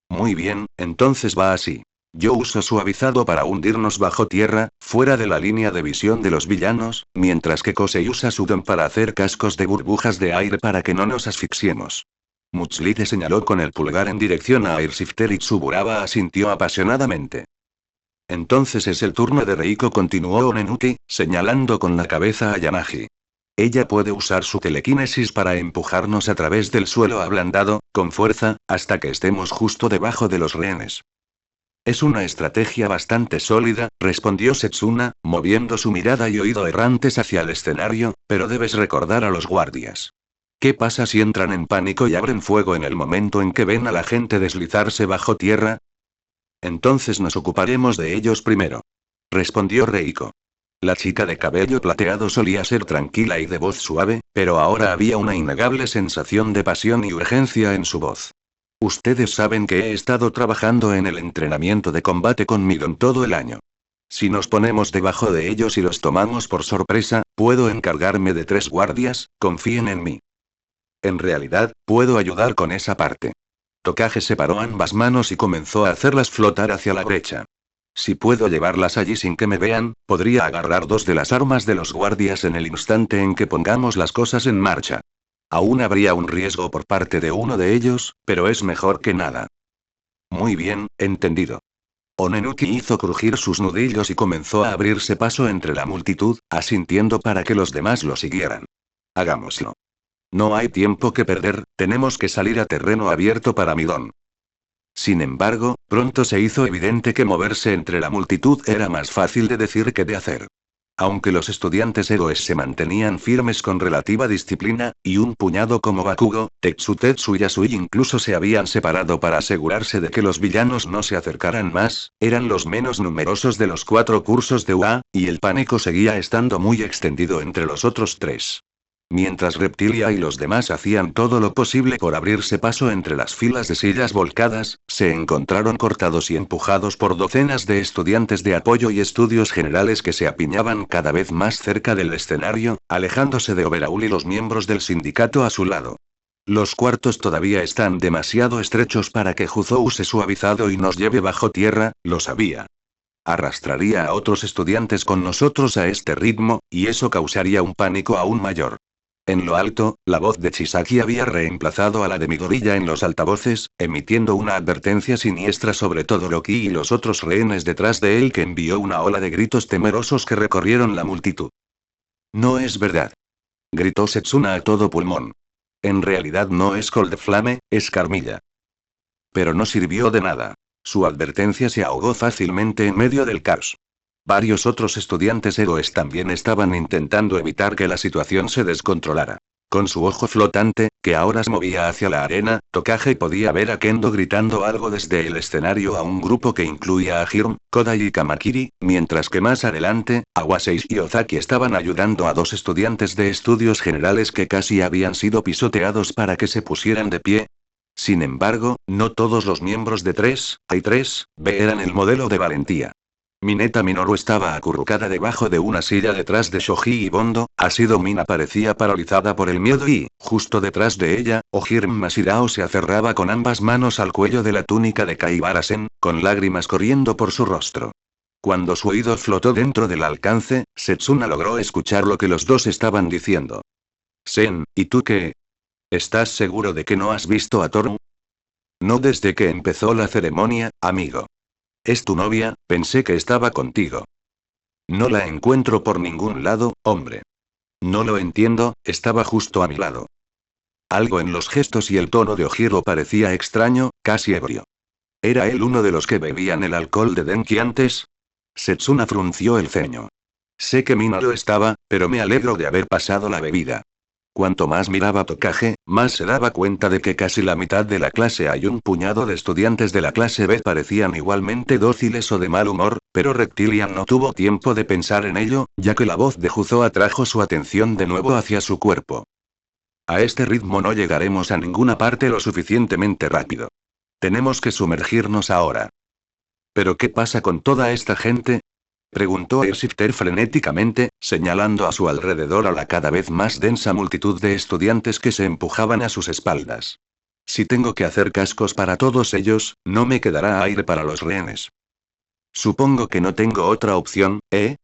Muy bien, entonces va así. Yo uso suavizado para hundirnos bajo tierra, fuera de la línea de visión de los villanos, mientras que Kosei usa su don para hacer cascos de burbujas de aire para que no nos asfixiemos. Muchlide señaló con el pulgar en dirección a Airshifter y Tsuburaba asintió apasionadamente. Entonces es el turno de Reiko, continuó Onenuki, señalando con la cabeza a Yanagi. Ella puede usar su telequinesis para empujarnos a través del suelo ablandado, con fuerza, hasta que estemos justo debajo de los rehenes. Es una estrategia bastante sólida, respondió Setsuna, moviendo su mirada y oído errantes hacia el escenario, pero debes recordar a los guardias. ¿Qué pasa si entran en pánico y abren fuego en el momento en que ven a la gente deslizarse bajo tierra? Entonces nos ocuparemos de ellos primero. Respondió Reiko. La chica de cabello plateado solía ser tranquila y de voz suave, pero ahora había una innegable sensación de pasión y urgencia en su voz. Ustedes saben que he estado trabajando en el entrenamiento de combate con Midon todo el año. Si nos ponemos debajo de ellos y los tomamos por sorpresa, puedo encargarme de 3 guardias, confíen en mí. En realidad, puedo ayudar con esa parte. Tokage separó ambas manos y comenzó a hacerlas flotar hacia la brecha. Si puedo llevarlas allí sin que me vean, podría agarrar 2 de las armas de los guardias en el instante en que pongamos las cosas en marcha. Aún habría un riesgo por parte de uno de ellos, pero es mejor que nada. Muy bien, entendido. Onenuki hizo crujir sus nudillos y comenzó a abrirse paso entre la multitud, asintiendo para que los demás lo siguieran. Hagámoslo. No hay tiempo que perder, tenemos que salir a terreno abierto para Midon. Sin embargo, pronto se hizo evidente que moverse entre la multitud era más fácil de decir que de hacer. Aunque los estudiantes héroes se mantenían firmes con relativa disciplina, y un puñado como Bakugo, Tetsutetsu y Yasui incluso se habían separado para asegurarse de que los villanos no se acercaran más, eran los menos numerosos de los 4 cursos de UA, y el pánico seguía estando muy extendido entre los otros 3. Mientras Reptilia y los demás hacían todo lo posible por abrirse paso entre las filas de sillas volcadas, se encontraron cortados y empujados por docenas de estudiantes de apoyo y estudios generales que se apiñaban cada vez más cerca del escenario, alejándose de Overaul y los miembros del sindicato a su lado. Los cuartos todavía están demasiado estrechos para que Juzo use suavizado y nos lleve bajo tierra, lo sabía. Arrastraría a otros estudiantes con nosotros a este ritmo, y eso causaría un pánico aún mayor. En lo alto, la voz de Chisaki había reemplazado a la de Midoriya en los altavoces, emitiendo una advertencia siniestra sobre Todoroki y los otros rehenes detrás de él, que envió una ola de gritos temerosos que recorrieron la multitud. No es verdad. Gritó Setsuna a todo pulmón. En realidad no es Cold Flame, es Carmilla. Pero no sirvió de nada. Su advertencia se ahogó fácilmente en medio del caos. Varios otros estudiantes héroes también estaban intentando evitar que la situación se descontrolara. Con su ojo flotante, que ahora se movía hacia la arena, Tokage podía ver a Kendo gritando algo desde el escenario a un grupo que incluía a Hirm, Kodai y Kamakiri, mientras que más adelante, Awasei y Ozaki estaban ayudando a 2 estudiantes de estudios generales que casi habían sido pisoteados para que se pusieran de pie. Sin embargo, no todos los miembros de 3A+B eran el modelo de valentía. Mineta Minoru estaba acurrucada debajo de una silla detrás de Shoji y Bondo, Ashido Mina parecía paralizada por el miedo y, justo detrás de ella, Ojirm Mashirao se aferraba con ambas manos al cuello de la túnica de Kaibara-sen, con lágrimas corriendo por su rostro. Cuando su oído flotó dentro del alcance, Setsuna logró escuchar lo que los dos estaban diciendo. Sen, ¿y tú qué? ¿Estás seguro de que no has visto a Toru? No desde que empezó la ceremonia, amigo. ¿Es tu novia? Pensé que estaba contigo. No la encuentro por ningún lado, hombre. No lo entiendo, estaba justo a mi lado. Algo en los gestos y el tono de Ojiro parecía extraño, casi ebrio. ¿Era él uno de los que bebían el alcohol de Denki antes? Setsuna frunció el ceño. Sé que Mina lo estaba, pero me alegro de haber pasado la bebida. Cuanto más miraba a Tokage, más se daba cuenta de que casi la mitad de la clase y un puñado de estudiantes de la clase B parecían igualmente dóciles o de mal humor, pero Reptilian no tuvo tiempo de pensar en ello, ya que la voz de Juzo atrajo su atención de nuevo hacia su cuerpo. A este ritmo no llegaremos a ninguna parte lo suficientemente rápido. Tenemos que sumergirnos ahora. ¿Pero qué pasa con toda esta gente? Preguntó Shifter frenéticamente, señalando a su alrededor a la cada vez más densa multitud de estudiantes que se empujaban a sus espaldas. Si tengo que hacer cascos para todos ellos, no me quedará aire para los rehenes. Supongo que no tengo otra opción, ¿eh?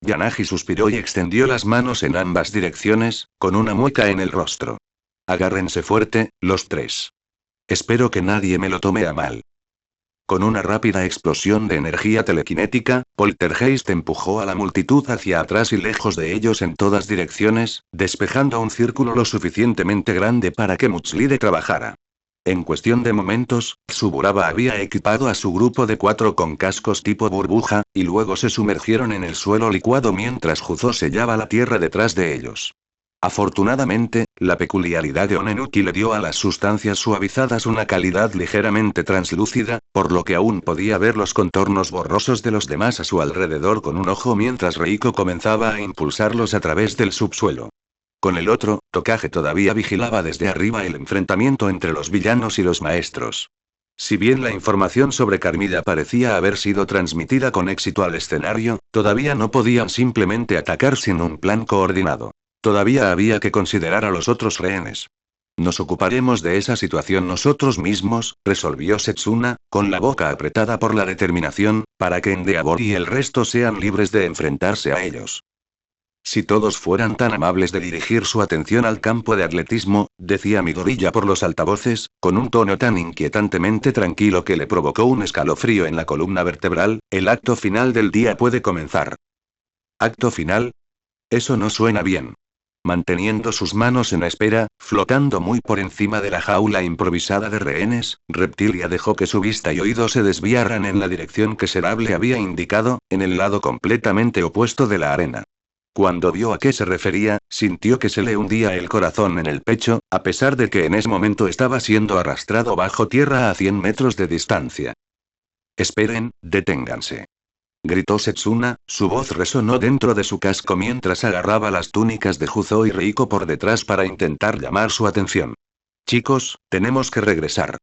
Yanagi suspiró y extendió las manos en ambas direcciones, con una mueca en el rostro. Agárrense fuerte, los tres. Espero que nadie me lo tome a mal. Con una rápida explosión de energía telequinética, Poltergeist empujó a la multitud hacia atrás y lejos de ellos en todas direcciones, despejando un círculo lo suficientemente grande para que Mutslide trabajara. En cuestión de momentos, Tsuburaba había equipado a su grupo de 4 con cascos tipo burbuja, y luego se sumergieron en el suelo licuado mientras Juzo sellaba la tierra detrás de ellos. Afortunadamente, la peculiaridad de Onenuki le dio a las sustancias suavizadas una calidad ligeramente translúcida, por lo que aún podía ver los contornos borrosos de los demás a su alrededor con un ojo mientras Reiko comenzaba a impulsarlos a través del subsuelo. Con el otro, Tokage todavía vigilaba desde arriba el enfrentamiento entre los villanos y los maestros. Si bien la información sobre Carmilla parecía haber sido transmitida con éxito al escenario, todavía no podían simplemente atacar sin un plan coordinado. Todavía había que considerar a los otros rehenes. Nos ocuparemos de esa situación nosotros mismos, resolvió Setsuna, con la boca apretada por la determinación, para que Endeavor y el resto sean libres de enfrentarse a ellos. Si todos fueran tan amables de dirigir su atención al campo de atletismo, decía Midoriya por los altavoces, con un tono tan inquietantemente tranquilo que le provocó un escalofrío en la columna vertebral, el acto final del día puede comenzar. ¿Acto final? Eso no suena bien. Manteniendo sus manos en espera, flotando muy por encima de la jaula improvisada de rehenes, Reptilia dejó que su vista y oído se desviaran en la dirección que Serab le había indicado, en el lado completamente opuesto de la arena. Cuando vio a qué se refería, sintió que se le hundía el corazón en el pecho, a pesar de que en ese momento estaba siendo arrastrado bajo tierra a 100 metros de distancia. Esperen, deténganse. Gritó Setsuna, su voz resonó dentro de su casco mientras agarraba las túnicas de Juzo y Reiko por detrás para intentar llamar su atención. Chicos, tenemos que regresar.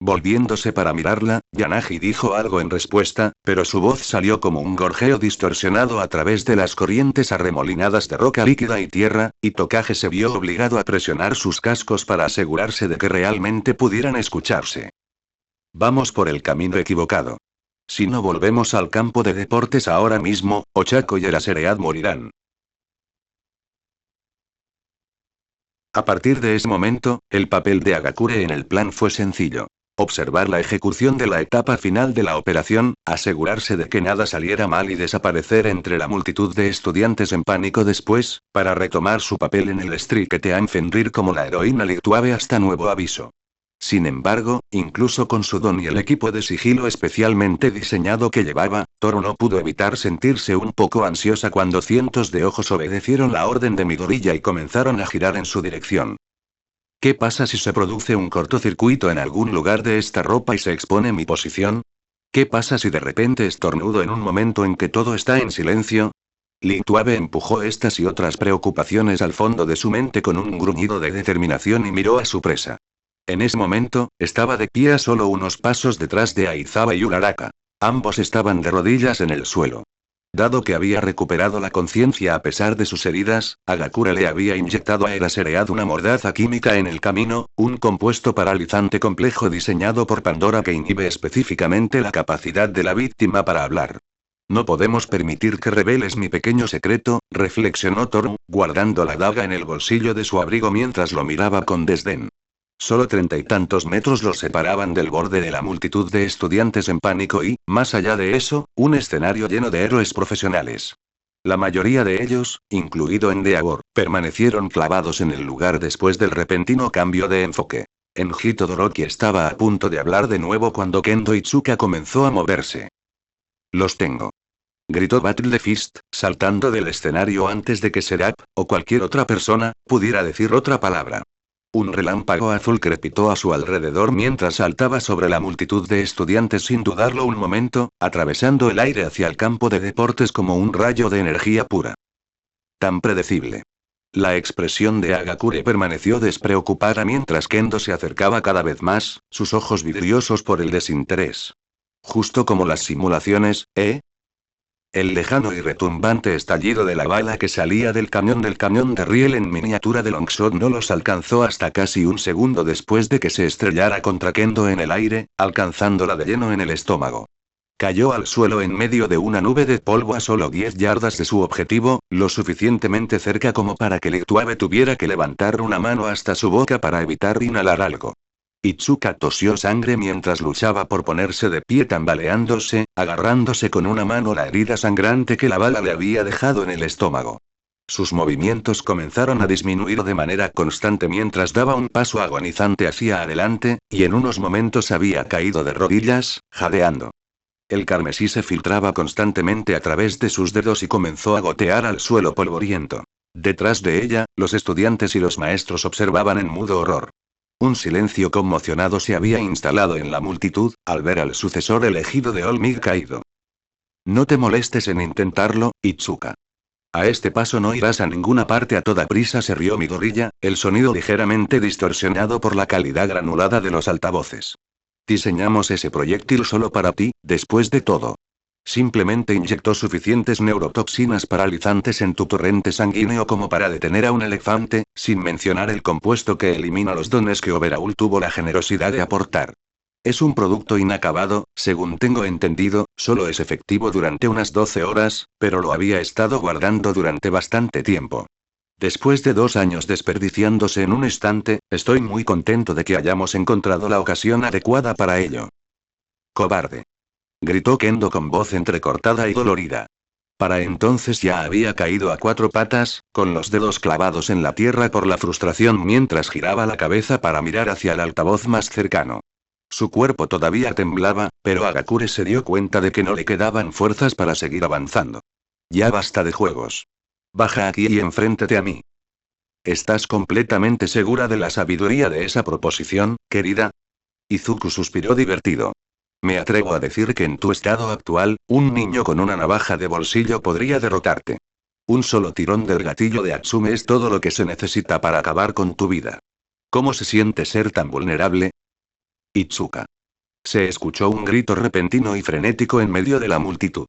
Volviéndose para mirarla, Yanagi dijo algo en respuesta, pero su voz salió como un gorjeo distorsionado a través de las corrientes arremolinadas de roca líquida y tierra, y Tokage se vio obligado a presionar sus cascos para asegurarse de que realmente pudieran escucharse. Vamos por el camino equivocado. Si no volvemos al campo de deportes ahora mismo, Ochako y Eraseread morirán. A partir de ese momento, el papel de Hagakure en el plan fue sencillo. Observar la ejecución de la etapa final de la operación, asegurarse de que nada saliera mal y desaparecer entre la multitud de estudiantes en pánico después, para retomar su papel en el Striketeam Fenrir como la heroína Lictuave hasta nuevo aviso. Sin embargo, incluso con su don y el equipo de sigilo especialmente diseñado que llevaba, Toru no pudo evitar sentirse un poco ansiosa cuando cientos de ojos obedecieron la orden de Midoriya y comenzaron a girar en su dirección. ¿Qué pasa si se produce un cortocircuito en algún lugar de esta ropa y se expone mi posición? ¿Qué pasa si de repente estornudo en un momento en que todo está en silencio? Lictuave empujó estas y otras preocupaciones al fondo de su mente con un gruñido de determinación y miró a su presa. En ese momento, estaba de pie a solo unos pasos detrás de Aizawa y Uraraka. Ambos estaban de rodillas en el suelo. Dado que había recuperado la conciencia a pesar de sus heridas, Hagakure le había inyectado a Eraseread una mordaza química en el camino, un compuesto paralizante complejo diseñado por Pandora que inhibe específicamente la capacidad de la víctima para hablar. No podemos permitir que reveles mi pequeño secreto, reflexionó Toru, guardando la daga en el bolsillo de su abrigo mientras lo miraba con desdén. Solo 30 y tantos metros los separaban del borde de la multitud de estudiantes en pánico y, más allá de eso, un escenario lleno de héroes profesionales. La mayoría de ellos, incluido Endeavor, permanecieron clavados en el lugar después del repentino cambio de enfoque. Enji Todoroki estaba a punto de hablar de nuevo cuando Kendo Itsuka comenzó a moverse. «Los tengo», gritó Battle the Fist, saltando del escenario antes de que Serap, o cualquier otra persona, pudiera decir otra palabra. Un relámpago azul crepitó a su alrededor mientras saltaba sobre la multitud de estudiantes sin dudarlo un momento, atravesando el aire hacia el campo de deportes como un rayo de energía pura. Tan predecible. La expresión de Hagakure permaneció despreocupada mientras Kendo se acercaba cada vez más, sus ojos vidriosos por el desinterés. Justo como las simulaciones, ¿eh? El lejano y retumbante estallido de la bala que salía del cañón de riel en miniatura de Longshot no los alcanzó hasta casi un segundo después de que se estrellara contra Kendo en el aire, alcanzándola de lleno en el estómago. Cayó al suelo en medio de una nube de polvo a solo 10 yardas de su objetivo, lo suficientemente cerca como para que Lictuabe tuviera que levantar una mano hasta su boca para evitar inhalar algo. Itsuka tosió sangre mientras luchaba por ponerse de pie tambaleándose, agarrándose con una mano la herida sangrante que la bala le había dejado en el estómago. Sus movimientos comenzaron a disminuir de manera constante mientras daba un paso agonizante hacia adelante, y en unos momentos había caído de rodillas, jadeando. El carmesí se filtraba constantemente a través de sus dedos y comenzó a gotear al suelo polvoriento. Detrás de ella, los estudiantes y los maestros observaban en mudo horror. Un silencio conmocionado se había instalado en la multitud, al ver al sucesor elegido de Olmig caído. No te molestes en intentarlo, Itsuka. A este paso no irás a ninguna parte a toda prisa, se rió Midoriya, el sonido ligeramente distorsionado por la calidad granulada de los altavoces. Diseñamos ese proyectil solo para ti, después de todo. Simplemente inyectó suficientes neurotoxinas paralizantes en tu torrente sanguíneo como para detener a un elefante, sin mencionar el compuesto que elimina los dones que Overhaul tuvo la generosidad de aportar. Es un producto inacabado, según tengo entendido, solo es efectivo durante unas 12 horas, pero lo había estado guardando durante bastante tiempo. Después de 2 años desperdiciándose en un estante, estoy muy contento de que hayamos encontrado la ocasión adecuada para ello. Cobarde. Gritó Kendo con voz entrecortada y dolorida. Para entonces ya había caído a 4 patas, con los dedos clavados en la tierra por la frustración mientras giraba la cabeza para mirar hacia el altavoz más cercano. Su cuerpo todavía temblaba, pero Hagakure se dio cuenta de que no le quedaban fuerzas para seguir avanzando. Ya basta de juegos. Baja aquí y enfréntate a mí. ¿Estás completamente segura de la sabiduría de esa proposición, querida? Izuku suspiró divertido. Me atrevo a decir que en tu estado actual, un niño con una navaja de bolsillo podría derrotarte. Un solo tirón del gatillo de Atsume es todo lo que se necesita para acabar con tu vida. ¿Cómo se siente ser tan vulnerable? Itsuka. Se escuchó un grito repentino y frenético en medio de la multitud.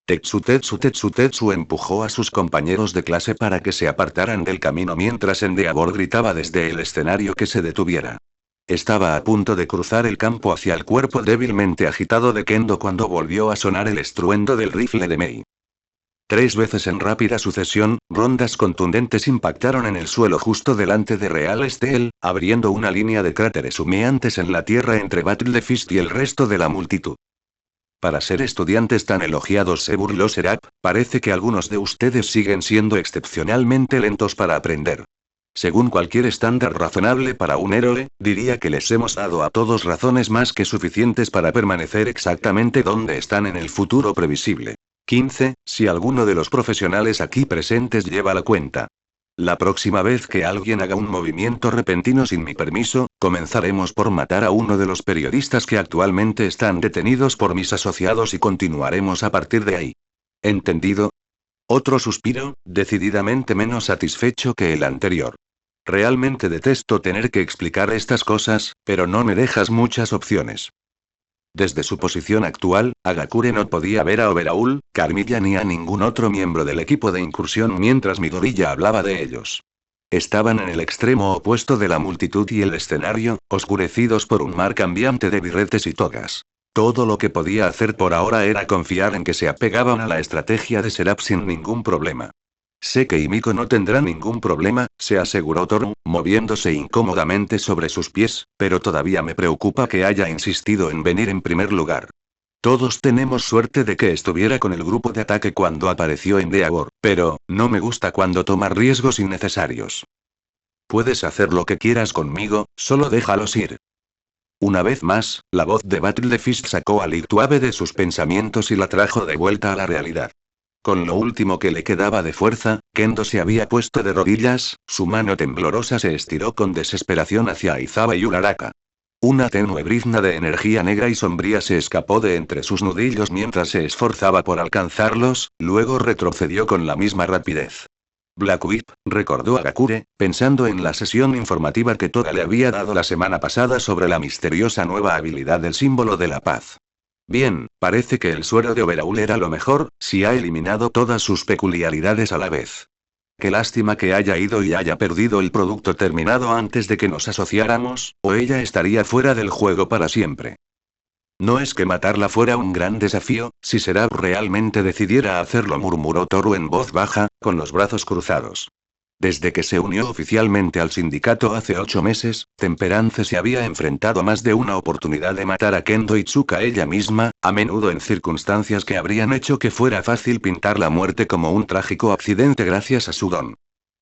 Tetsu empujó a sus compañeros de clase para que se apartaran del camino mientras Endeavor gritaba desde el escenario que se detuviera. Estaba a punto de cruzar el campo hacia el cuerpo débilmente agitado de Kendo cuando volvió a sonar el estruendo del rifle de Mei. 3 veces en rápida sucesión, rondas contundentes impactaron en el suelo justo delante de Real Steel, abriendo una línea de cráteres humeantes en la tierra entre Battle the Fist y el resto de la multitud. Para ser estudiantes tan elogiados, se burló Serap, parece que algunos de ustedes siguen siendo excepcionalmente lentos para aprender. Según cualquier estándar razonable para un héroe, diría que les hemos dado a todos razones más que suficientes para permanecer exactamente donde están en el futuro previsible. 15, si alguno de los profesionales aquí presentes lleva la cuenta. La próxima vez que alguien haga un movimiento repentino sin mi permiso, comenzaremos por matar a uno de los periodistas que actualmente están detenidos por mis asociados y continuaremos a partir de ahí. ¿Entendido? Otro suspiro, decididamente menos satisfecho que el anterior. Realmente detesto tener que explicar estas cosas, pero no me dejas muchas opciones. Desde su posición actual, Hagakure no podía ver a Overhaul, Carmilla ni a ningún otro miembro del equipo de incursión mientras Midoriya hablaba de ellos. Estaban en el extremo opuesto de la multitud y el escenario, oscurecidos por un mar cambiante de birretes y togas. Todo lo que podía hacer por ahora era confiar en que se apegaban a la estrategia de Serap sin ningún problema. Sé que Himiko no tendrá ningún problema, se aseguró Toru, moviéndose incómodamente sobre sus pies, pero todavía me preocupa que haya insistido en venir en primer lugar. Todos tenemos suerte de que estuviera con el grupo de ataque cuando apareció Endeavor, pero, no me gusta cuando toma riesgos innecesarios. Puedes hacer lo que quieras conmigo, solo déjalos ir. Una vez más, la voz de Battle the Fist sacó a Lictuabe de sus pensamientos y la trajo de vuelta a la realidad. Con lo último que le quedaba de fuerza, Kendo se había puesto de rodillas, su mano temblorosa se estiró con desesperación hacia Aizawa y Uraraka. Una tenue brizna de energía negra y sombría se escapó de entre sus nudillos mientras se esforzaba por alcanzarlos, luego retrocedió con la misma rapidez. Black Whip, recordó Hagakure, pensando en la sesión informativa que Toga le había dado la semana pasada sobre la misteriosa nueva habilidad del símbolo de la paz. Bien, parece que el suero de Overhaul era lo mejor, si ha eliminado todas sus peculiaridades a la vez. Qué lástima que haya ido y haya perdido el producto terminado antes de que nos asociáramos, o ella estaría fuera del juego para siempre. No es que matarla fuera un gran desafío, si Seraph realmente decidiera hacerlo, murmuró Toru en voz baja, con los brazos cruzados. Desde que se unió oficialmente al sindicato hace 8 meses, Temperance se había enfrentado a más de una oportunidad de matar a Kendo Itsuka ella misma, a menudo en circunstancias que habrían hecho que fuera fácil pintar la muerte como un trágico accidente gracias a su don.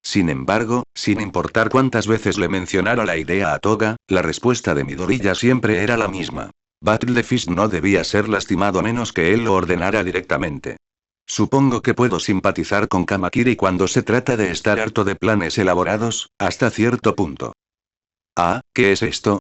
Sin embargo, sin importar cuántas veces le mencionara la idea a Toga, la respuesta de Midoriya siempre era la misma. Battlefish no debía ser lastimado a menos que él lo ordenara directamente. Supongo que puedo simpatizar con Kamakiri cuando se trata de estar harto de planes elaborados, hasta cierto punto. Ah, ¿qué es esto?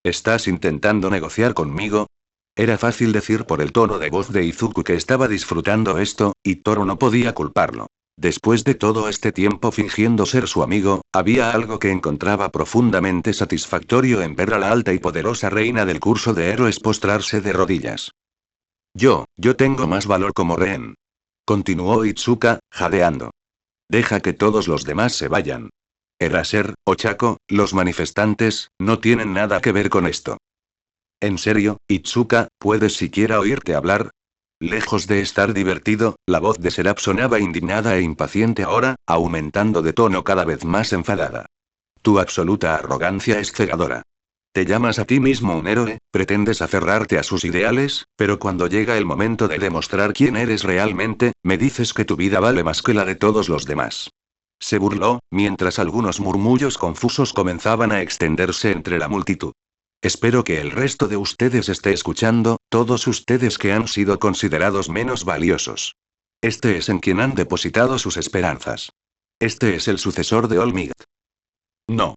¿Estás intentando negociar conmigo? Era fácil decir por el tono de voz de Izuku que estaba disfrutando esto, y Toru no podía culparlo. Después de todo este tiempo fingiendo ser su amigo, había algo que encontraba profundamente satisfactorio en ver a la alta y poderosa reina del curso de héroes postrarse de rodillas. Yo tengo más valor como rehén. Continuó Itsuka, jadeando. Deja que todos los demás se vayan. Eraser, Ochako, los manifestantes, no tienen nada que ver con esto. ¿En serio, Itsuka, puedes siquiera oírte hablar? Lejos de estar divertido, la voz de Seraph sonaba indignada e impaciente ahora, aumentando de tono cada vez más enfadada. Tu absoluta arrogancia es cegadora. Te llamas a ti mismo un héroe, pretendes aferrarte a sus ideales, pero cuando llega el momento de demostrar quién eres realmente, me dices que tu vida vale más que la de todos los demás. Se burló, mientras algunos murmullos confusos comenzaban a extenderse entre la multitud. Espero que el resto de ustedes esté escuchando, todos ustedes que han sido considerados menos valiosos. Este es en quien han depositado sus esperanzas. Este es el sucesor de Olmigt. No.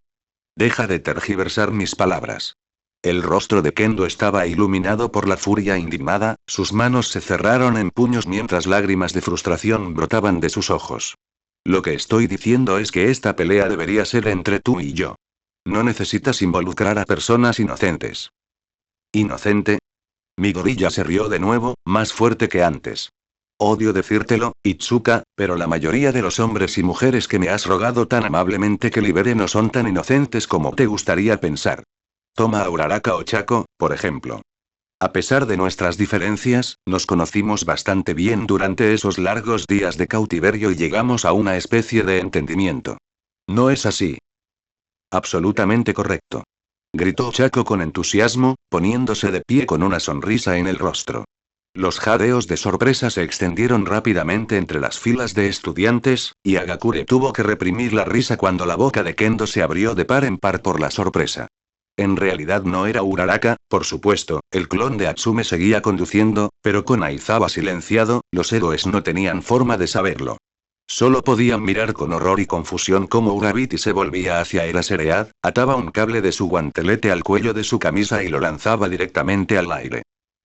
Deja de tergiversar mis palabras. El rostro de Kendo estaba iluminado por la furia indignada, sus manos se cerraron en puños mientras lágrimas de frustración brotaban de sus ojos. Lo que estoy diciendo es que esta pelea debería ser entre tú y yo. No necesitas involucrar a personas inocentes. ¿Inocente? Midoriya se rió de nuevo, más fuerte que antes. Odio decírtelo, Itsuka, pero la mayoría de los hombres y mujeres que me has rogado tan amablemente que libere no son tan inocentes como te gustaría pensar. Toma a Uraraka Ochako, por ejemplo. A pesar de nuestras diferencias, nos conocimos bastante bien durante esos largos días de cautiverio y llegamos a una especie de entendimiento. ¿No es así? Absolutamente correcto. Gritó Ochako con entusiasmo, poniéndose de pie con una sonrisa en el rostro. Los jadeos de sorpresa se extendieron rápidamente entre las filas de estudiantes, y Agakure tuvo que reprimir la risa cuando la boca de Kendo se abrió de par en par por la sorpresa. En realidad no era Uraraka, por supuesto, el clon de Atsume seguía conduciendo, pero con Aizawa silenciado, los héroes no tenían forma de saberlo. Solo podían mirar con horror y confusión cómo Urabiti se volvía hacia Eraseread, ataba un cable de su guantelete al cuello de su camisa y lo lanzaba directamente al aire.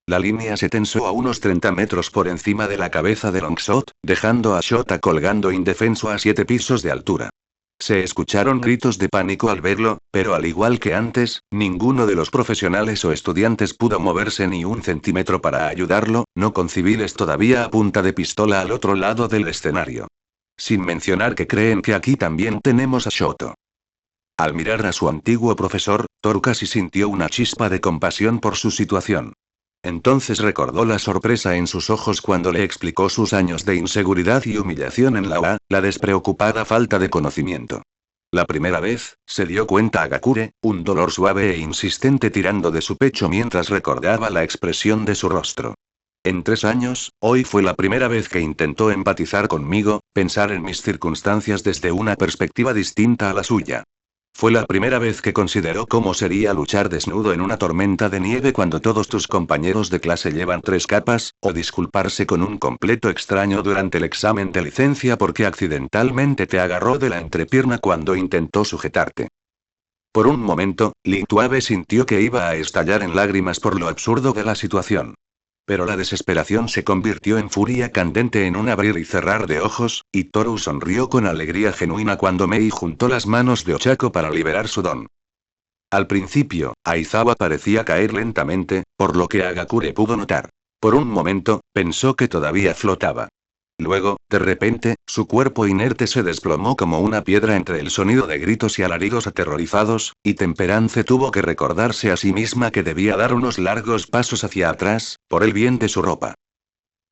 La línea se tensó a unos 30 metros por encima de la cabeza de Longshot, dejando a Shota colgando indefenso a 7 pisos de altura. Se escucharon gritos de pánico al verlo, pero al igual que antes, ninguno de los profesionales o estudiantes pudo moverse ni un centímetro para ayudarlo, no con civiles todavía a punta de pistola al otro lado del escenario. Sin mencionar que creen que aquí también tenemos a Shoto. Al mirar a su antiguo profesor, Toru casi sintió una chispa de compasión por su situación. Entonces recordó la sorpresa en sus ojos cuando le explicó sus años de inseguridad y humillación en la OA, la despreocupada falta de conocimiento. La primera vez, se dio cuenta Agakure, un dolor suave e insistente tirando de su pecho mientras recordaba la expresión de su rostro. En 3 años, hoy fue la primera vez que intentó empatizar conmigo, pensar en mis circunstancias desde una perspectiva distinta a la suya. Fue la primera vez que consideró cómo sería luchar desnudo en una tormenta de nieve cuando todos tus compañeros de clase llevan 3 capas, o disculparse con un completo extraño durante el examen de licencia porque accidentalmente te agarró de la entrepierna cuando intentó sujetarte. Por un momento, Lituave sintió que iba a estallar en lágrimas por lo absurdo de la situación. Pero la desesperación se convirtió en furia candente en un abrir y cerrar de ojos, y Toru sonrió con alegría genuina cuando Mei juntó las manos de Ochako para liberar su don. Al principio, Aizawa parecía caer lentamente, por lo que Agakure pudo notar. Por un momento, pensó que todavía flotaba. Luego, de repente, su cuerpo inerte se desplomó como una piedra entre el sonido de gritos y alaridos aterrorizados, y Temperance tuvo que recordarse a sí misma que debía dar unos largos pasos hacia atrás, por el bien de su ropa.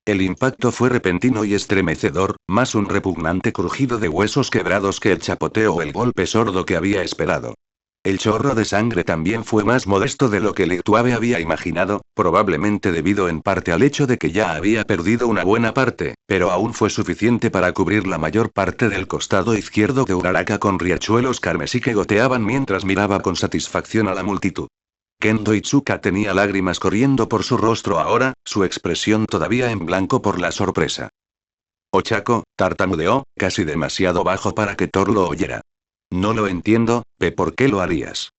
El impacto fue repentino y estremecedor, más un repugnante crujido de huesos quebrados que el chapoteo o el golpe sordo que había esperado. El chorro de sangre también fue más modesto de lo que Lictuave había imaginado, probablemente debido en parte al hecho de que ya había perdido una buena parte, pero aún fue suficiente para cubrir la mayor parte del costado izquierdo de Uraraka con riachuelos carmesí que goteaban mientras miraba con satisfacción a la multitud. Kendo Itsuka tenía lágrimas corriendo por su rostro ahora, su expresión todavía en blanco por la sorpresa. Ochako, tartamudeó, casi demasiado bajo para que Thor lo oyera. No lo entiendo, ¿por qué lo harías?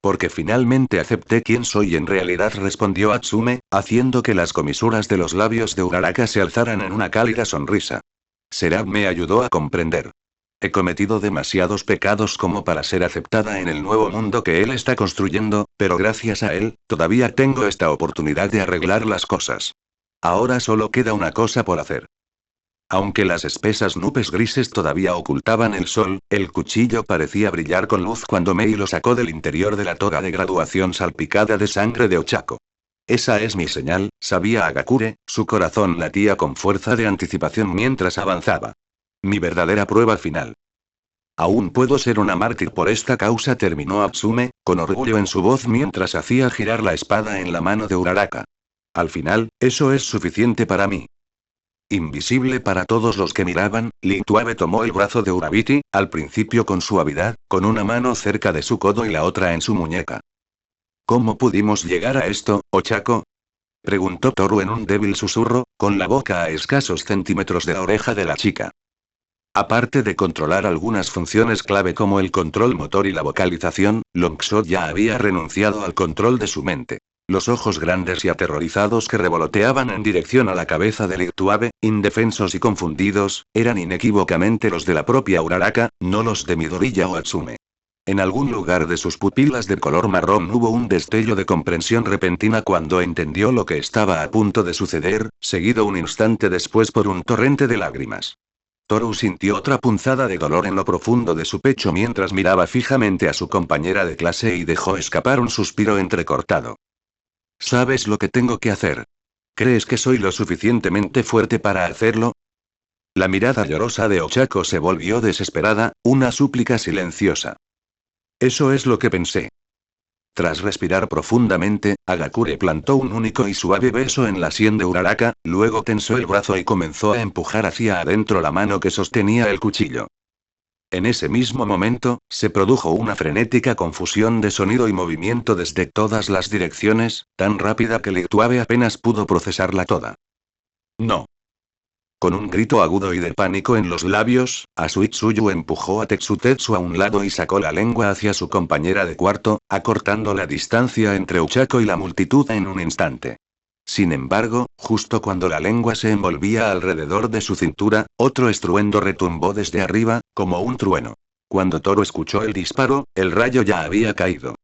Porque finalmente acepté quién soy en realidad, respondió Atsume, haciendo que las comisuras de los labios de Uraraka se alzaran en una cálida sonrisa. Seraph me ayudó a comprender. He cometido demasiados pecados como para ser aceptada en el nuevo mundo que él está construyendo, pero gracias a él, todavía tengo esta oportunidad de arreglar las cosas. Ahora solo queda una cosa por hacer. Aunque las espesas nubes grises todavía ocultaban el sol, el cuchillo parecía brillar con luz cuando Mei lo sacó del interior de la toga de graduación salpicada de sangre de Ochako. Esa es mi señal, sabía Hagakure, su corazón latía con fuerza de anticipación mientras avanzaba. Mi verdadera prueba final. Aún puedo ser una mártir por esta causa, terminó Atsume, con orgullo en su voz mientras hacía girar la espada en la mano de Uraraka. Al final, eso es suficiente para mí. Invisible para todos los que miraban, Lictuave tomó el brazo de Urabiti, al principio con suavidad, con una mano cerca de su codo y la otra en su muñeca. ¿Cómo pudimos llegar a esto, Ochako? Preguntó Toru en un débil susurro, con la boca a escasos centímetros de la oreja de la chica. Aparte de controlar algunas funciones clave como el control motor y la vocalización, Longshot ya había renunciado al control de su mente. Los ojos grandes y aterrorizados que revoloteaban en dirección a la cabeza de Lictuave, indefensos y confundidos, eran inequívocamente los de la propia Uraraka, no los de Midoriya o Atsume. En algún lugar de sus pupilas de color marrón hubo un destello de comprensión repentina cuando entendió lo que estaba a punto de suceder, seguido un instante después por un torrente de lágrimas. Toru sintió otra punzada de dolor en lo profundo de su pecho mientras miraba fijamente a su compañera de clase y dejó escapar un suspiro entrecortado. ¿Sabes lo que tengo que hacer? ¿Crees que soy lo suficientemente fuerte para hacerlo? La mirada llorosa de Ochako se volvió desesperada, una súplica silenciosa. Eso es lo que pensé. Tras respirar profundamente, Hagakure plantó un único y suave beso en la sien de Uraraka, luego tensó el brazo y comenzó a empujar hacia adentro la mano que sostenía el cuchillo. En ese mismo momento, se produjo una frenética confusión de sonido y movimiento desde todas las direcciones, tan rápida que Lictuave apenas pudo procesarla toda. No. Con un grito agudo y de pánico en los labios, Asuitsuyu empujó a Tetsutetsu a un lado y sacó la lengua hacia su compañera de cuarto, acortando la distancia entre Ochako y la multitud en un instante. Sin embargo, justo cuando la lengua se envolvía alrededor de su cintura, otro estruendo retumbó desde arriba, como un trueno. Cuando Toru escuchó el disparo, el rayo ya había caído.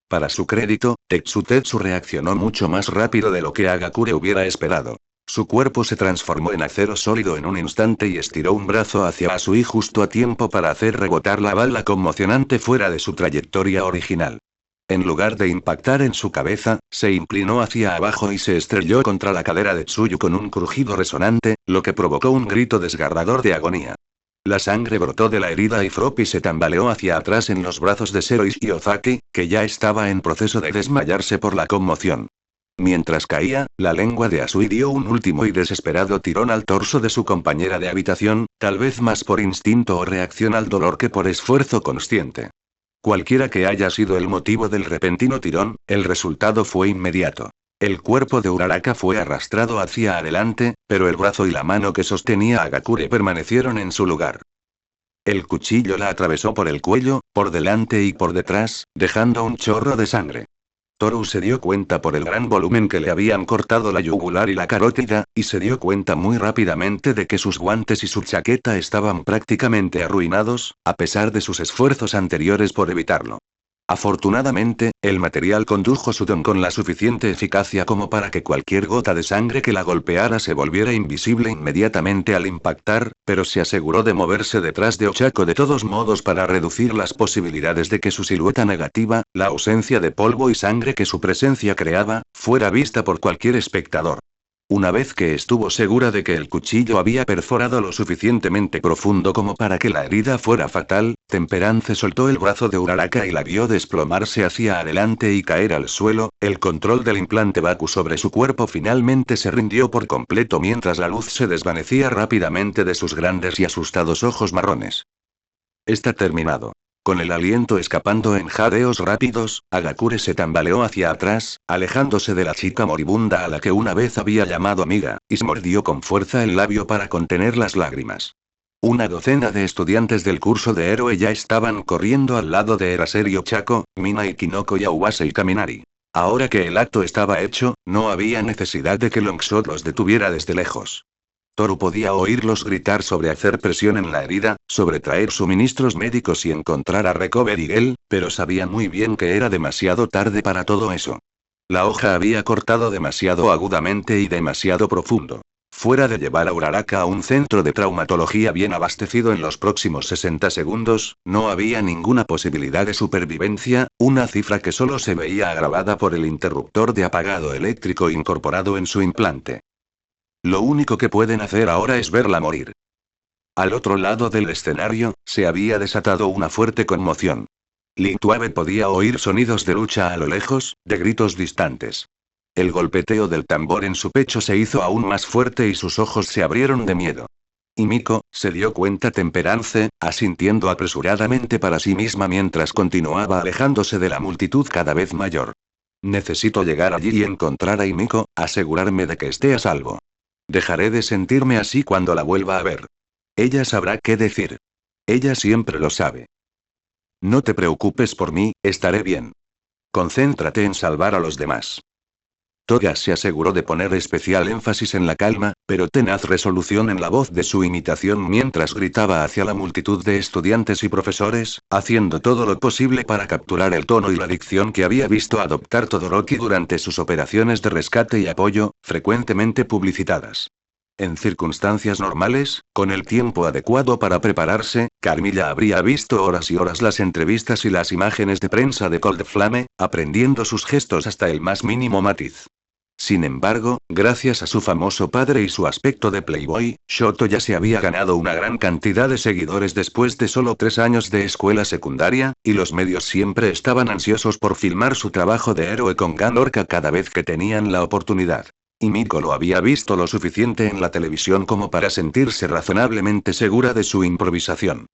Para su crédito, Tetsutetsu reaccionó mucho más rápido de lo que Hagakure hubiera esperado. Su cuerpo se transformó en acero sólido en un instante y estiró un brazo hacia Asui justo a tiempo para hacer rebotar la bala conmocionante fuera de su trayectoria original. En lugar de impactar en su cabeza, se inclinó hacia abajo y se estrelló contra la cadera de Tsuyu con un crujido resonante, lo que provocó un grito desgarrador de agonía. La sangre brotó de la herida y Froppy se tambaleó hacia atrás en los brazos de Serois y Ozaki, que ya estaba en proceso de desmayarse por la conmoción. Mientras caía, la lengua de Asui dio un último y desesperado tirón al torso de su compañera de habitación, tal vez más por instinto o reacción al dolor que por esfuerzo consciente. Cualquiera que haya sido el motivo del repentino tirón, el resultado fue inmediato. El cuerpo de Uraraka fue arrastrado hacia adelante, pero el brazo y la mano que sostenía a Hagakure permanecieron en su lugar. El cuchillo la atravesó por el cuello, por delante y por detrás, dejando un chorro de sangre. Toru se dio cuenta por el gran volumen que le habían cortado la yugular y la carótida, y se dio cuenta muy rápidamente de que sus guantes y su chaqueta estaban prácticamente arruinados, a pesar de sus esfuerzos anteriores por evitarlo. Afortunadamente, el material condujo su don con la suficiente eficacia como para que cualquier gota de sangre que la golpeara se volviera invisible inmediatamente al impactar, pero se aseguró de moverse detrás de Ochako de todos modos para reducir las posibilidades de que su silueta negativa, la ausencia de polvo y sangre que su presencia creaba, fuera vista por cualquier espectador. Una vez que estuvo segura de que el cuchillo había perforado lo suficientemente profundo como para que la herida fuera fatal, Temperance soltó el brazo de Uraraka y la vio desplomarse hacia adelante y caer al suelo. El control del implante Baku sobre su cuerpo finalmente se rindió por completo mientras la luz se desvanecía rápidamente de sus grandes y asustados ojos marrones. Está terminado. Con el aliento escapando en jadeos rápidos, Agakure se tambaleó hacia atrás, alejándose de la chica moribunda a la que una vez había llamado amiga, y se mordió con fuerza el labio para contener las lágrimas. Una docena de estudiantes del curso de héroe ya estaban corriendo al lado de Eraseri Ochako, Mina y Kinoko y Awase y Kaminari. Ahora que el acto estaba hecho, no había necesidad de que Longshot los detuviera desde lejos. Toru podía oírlos gritar sobre hacer presión en la herida, sobre traer suministros médicos y encontrar a Recover y Gel, pero sabía muy bien que era demasiado tarde para todo eso. La hoja había cortado demasiado agudamente y demasiado profundo. Fuera de llevar a Uraraka a un centro de traumatología bien abastecido en los próximos 60 segundos, no había ninguna posibilidad de supervivencia, una cifra que solo se veía agravada por el interruptor de apagado eléctrico incorporado en su implante. Lo único que pueden hacer ahora es verla morir. Al otro lado del escenario, se había desatado una fuerte conmoción. Lituave podía oír sonidos de lucha a lo lejos, de gritos distantes. El golpeteo del tambor en su pecho se hizo aún más fuerte y sus ojos se abrieron de miedo. Y Miko, se dio cuenta Temperance, asintiendo apresuradamente para sí misma mientras continuaba alejándose de la multitud cada vez mayor. Necesito llegar allí y encontrar a Miko, asegurarme de que esté a salvo. Dejaré de sentirme así cuando la vuelva a ver. Ella sabrá qué decir. Ella siempre lo sabe. No te preocupes por mí, estaré bien. Concéntrate en salvar a los demás. Toga se aseguró de poner especial énfasis en la calma, pero tenaz resolución en la voz de su imitación mientras gritaba hacia la multitud de estudiantes y profesores, haciendo todo lo posible para capturar el tono y la dicción que había visto adoptar Todoroki durante sus operaciones de rescate y apoyo, frecuentemente publicitadas. En circunstancias normales, con el tiempo adecuado para prepararse, Carmilla habría visto horas y horas las entrevistas y las imágenes de prensa de Cold Flame, aprendiendo sus gestos hasta el más mínimo matiz. Sin embargo, gracias a su famoso padre y su aspecto de playboy, Shoto ya se había ganado una gran cantidad de seguidores después de solo 3 años de escuela secundaria, y los medios siempre estaban ansiosos por filmar su trabajo de héroe con Gan Orca cada vez que tenían la oportunidad. Y Miko lo había visto lo suficiente en la televisión como para sentirse razonablemente segura de su improvisación.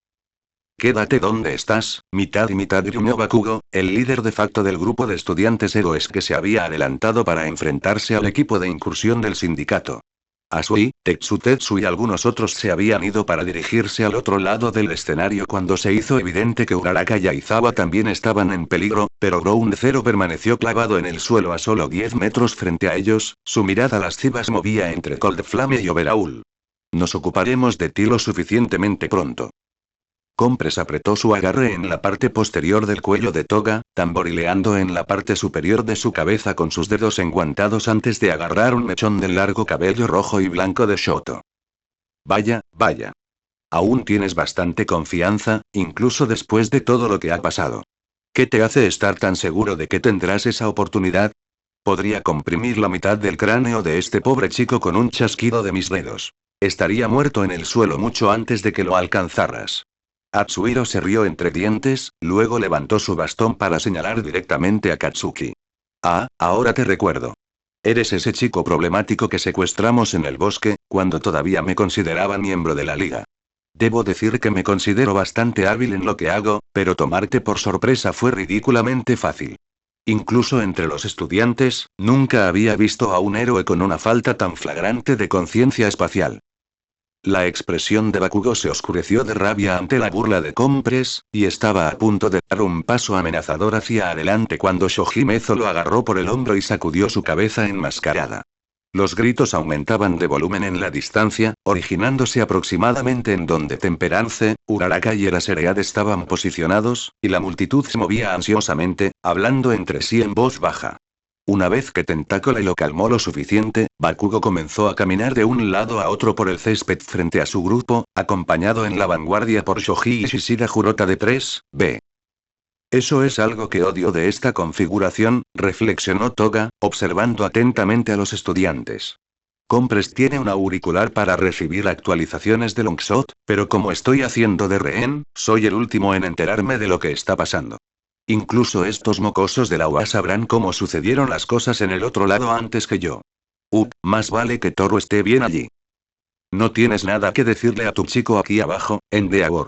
Quédate donde estás, mitad y mitad, gruñó Bakugo, el líder de facto del grupo de estudiantes héroes que se había adelantado para enfrentarse al equipo de incursión del sindicato. Asui, Tetsu y algunos otros se habían ido para dirigirse al otro lado del escenario cuando se hizo evidente que Uraraka y Aizawa también estaban en peligro, pero Ground Zero permaneció clavado en el suelo a solo 10 metros frente a ellos, su mirada lasciva movía entre Cold Flame y Overhaul. Nos ocuparemos de ti lo suficientemente pronto. Compres apretó su agarre en la parte posterior del cuello de Toga, tamborileando en la parte superior de su cabeza con sus dedos enguantados antes de agarrar un mechón del largo cabello rojo y blanco de Shoto. Vaya, vaya. Aún tienes bastante confianza, incluso después de todo lo que ha pasado. ¿Qué te hace estar tan seguro de que tendrás esa oportunidad? Podría comprimir la mitad del cráneo de este pobre chico con un chasquido de mis dedos. Estaría muerto en el suelo mucho antes de que lo alcanzaras. Atsuhiro se rió entre dientes, luego levantó su bastón para señalar directamente a Katsuki. Ah, ahora te recuerdo. Eres ese chico problemático que secuestramos en el bosque, cuando todavía me consideraba miembro de la liga. Debo decir que me considero bastante hábil en lo que hago, pero tomarte por sorpresa fue ridículamente fácil. Incluso entre los estudiantes, nunca había visto a un héroe con una falta tan flagrante de conciencia espacial. La expresión de Bakugo se oscureció de rabia ante la burla de Compres, y estaba a punto de dar un paso amenazador hacia adelante cuando Shoji Mezo lo agarró por el hombro y sacudió su cabeza enmascarada. Los gritos aumentaban de volumen en la distancia, originándose aproximadamente en donde Temperance, Uraraka y Eraserhead estaban posicionados, y la multitud se movía ansiosamente, hablando entre sí en voz baja. Una vez que Tentacle lo calmó lo suficiente, Bakugo comenzó a caminar de un lado a otro por el césped frente a su grupo, acompañado en la vanguardia por Shoji y Shishida Jurota de 3B. Eso es algo que odio de esta configuración, reflexionó Toga, observando atentamente a los estudiantes. Compress tiene un auricular para recibir actualizaciones de Longshot, pero como estoy haciendo de rehén, soy el último en enterarme de lo que está pasando. Incluso estos mocosos de la UA sabrán cómo sucedieron las cosas en el otro lado antes que yo. Más vale que Toru esté bien allí. No tienes nada que decirle a tu chico aquí abajo, Endeavor.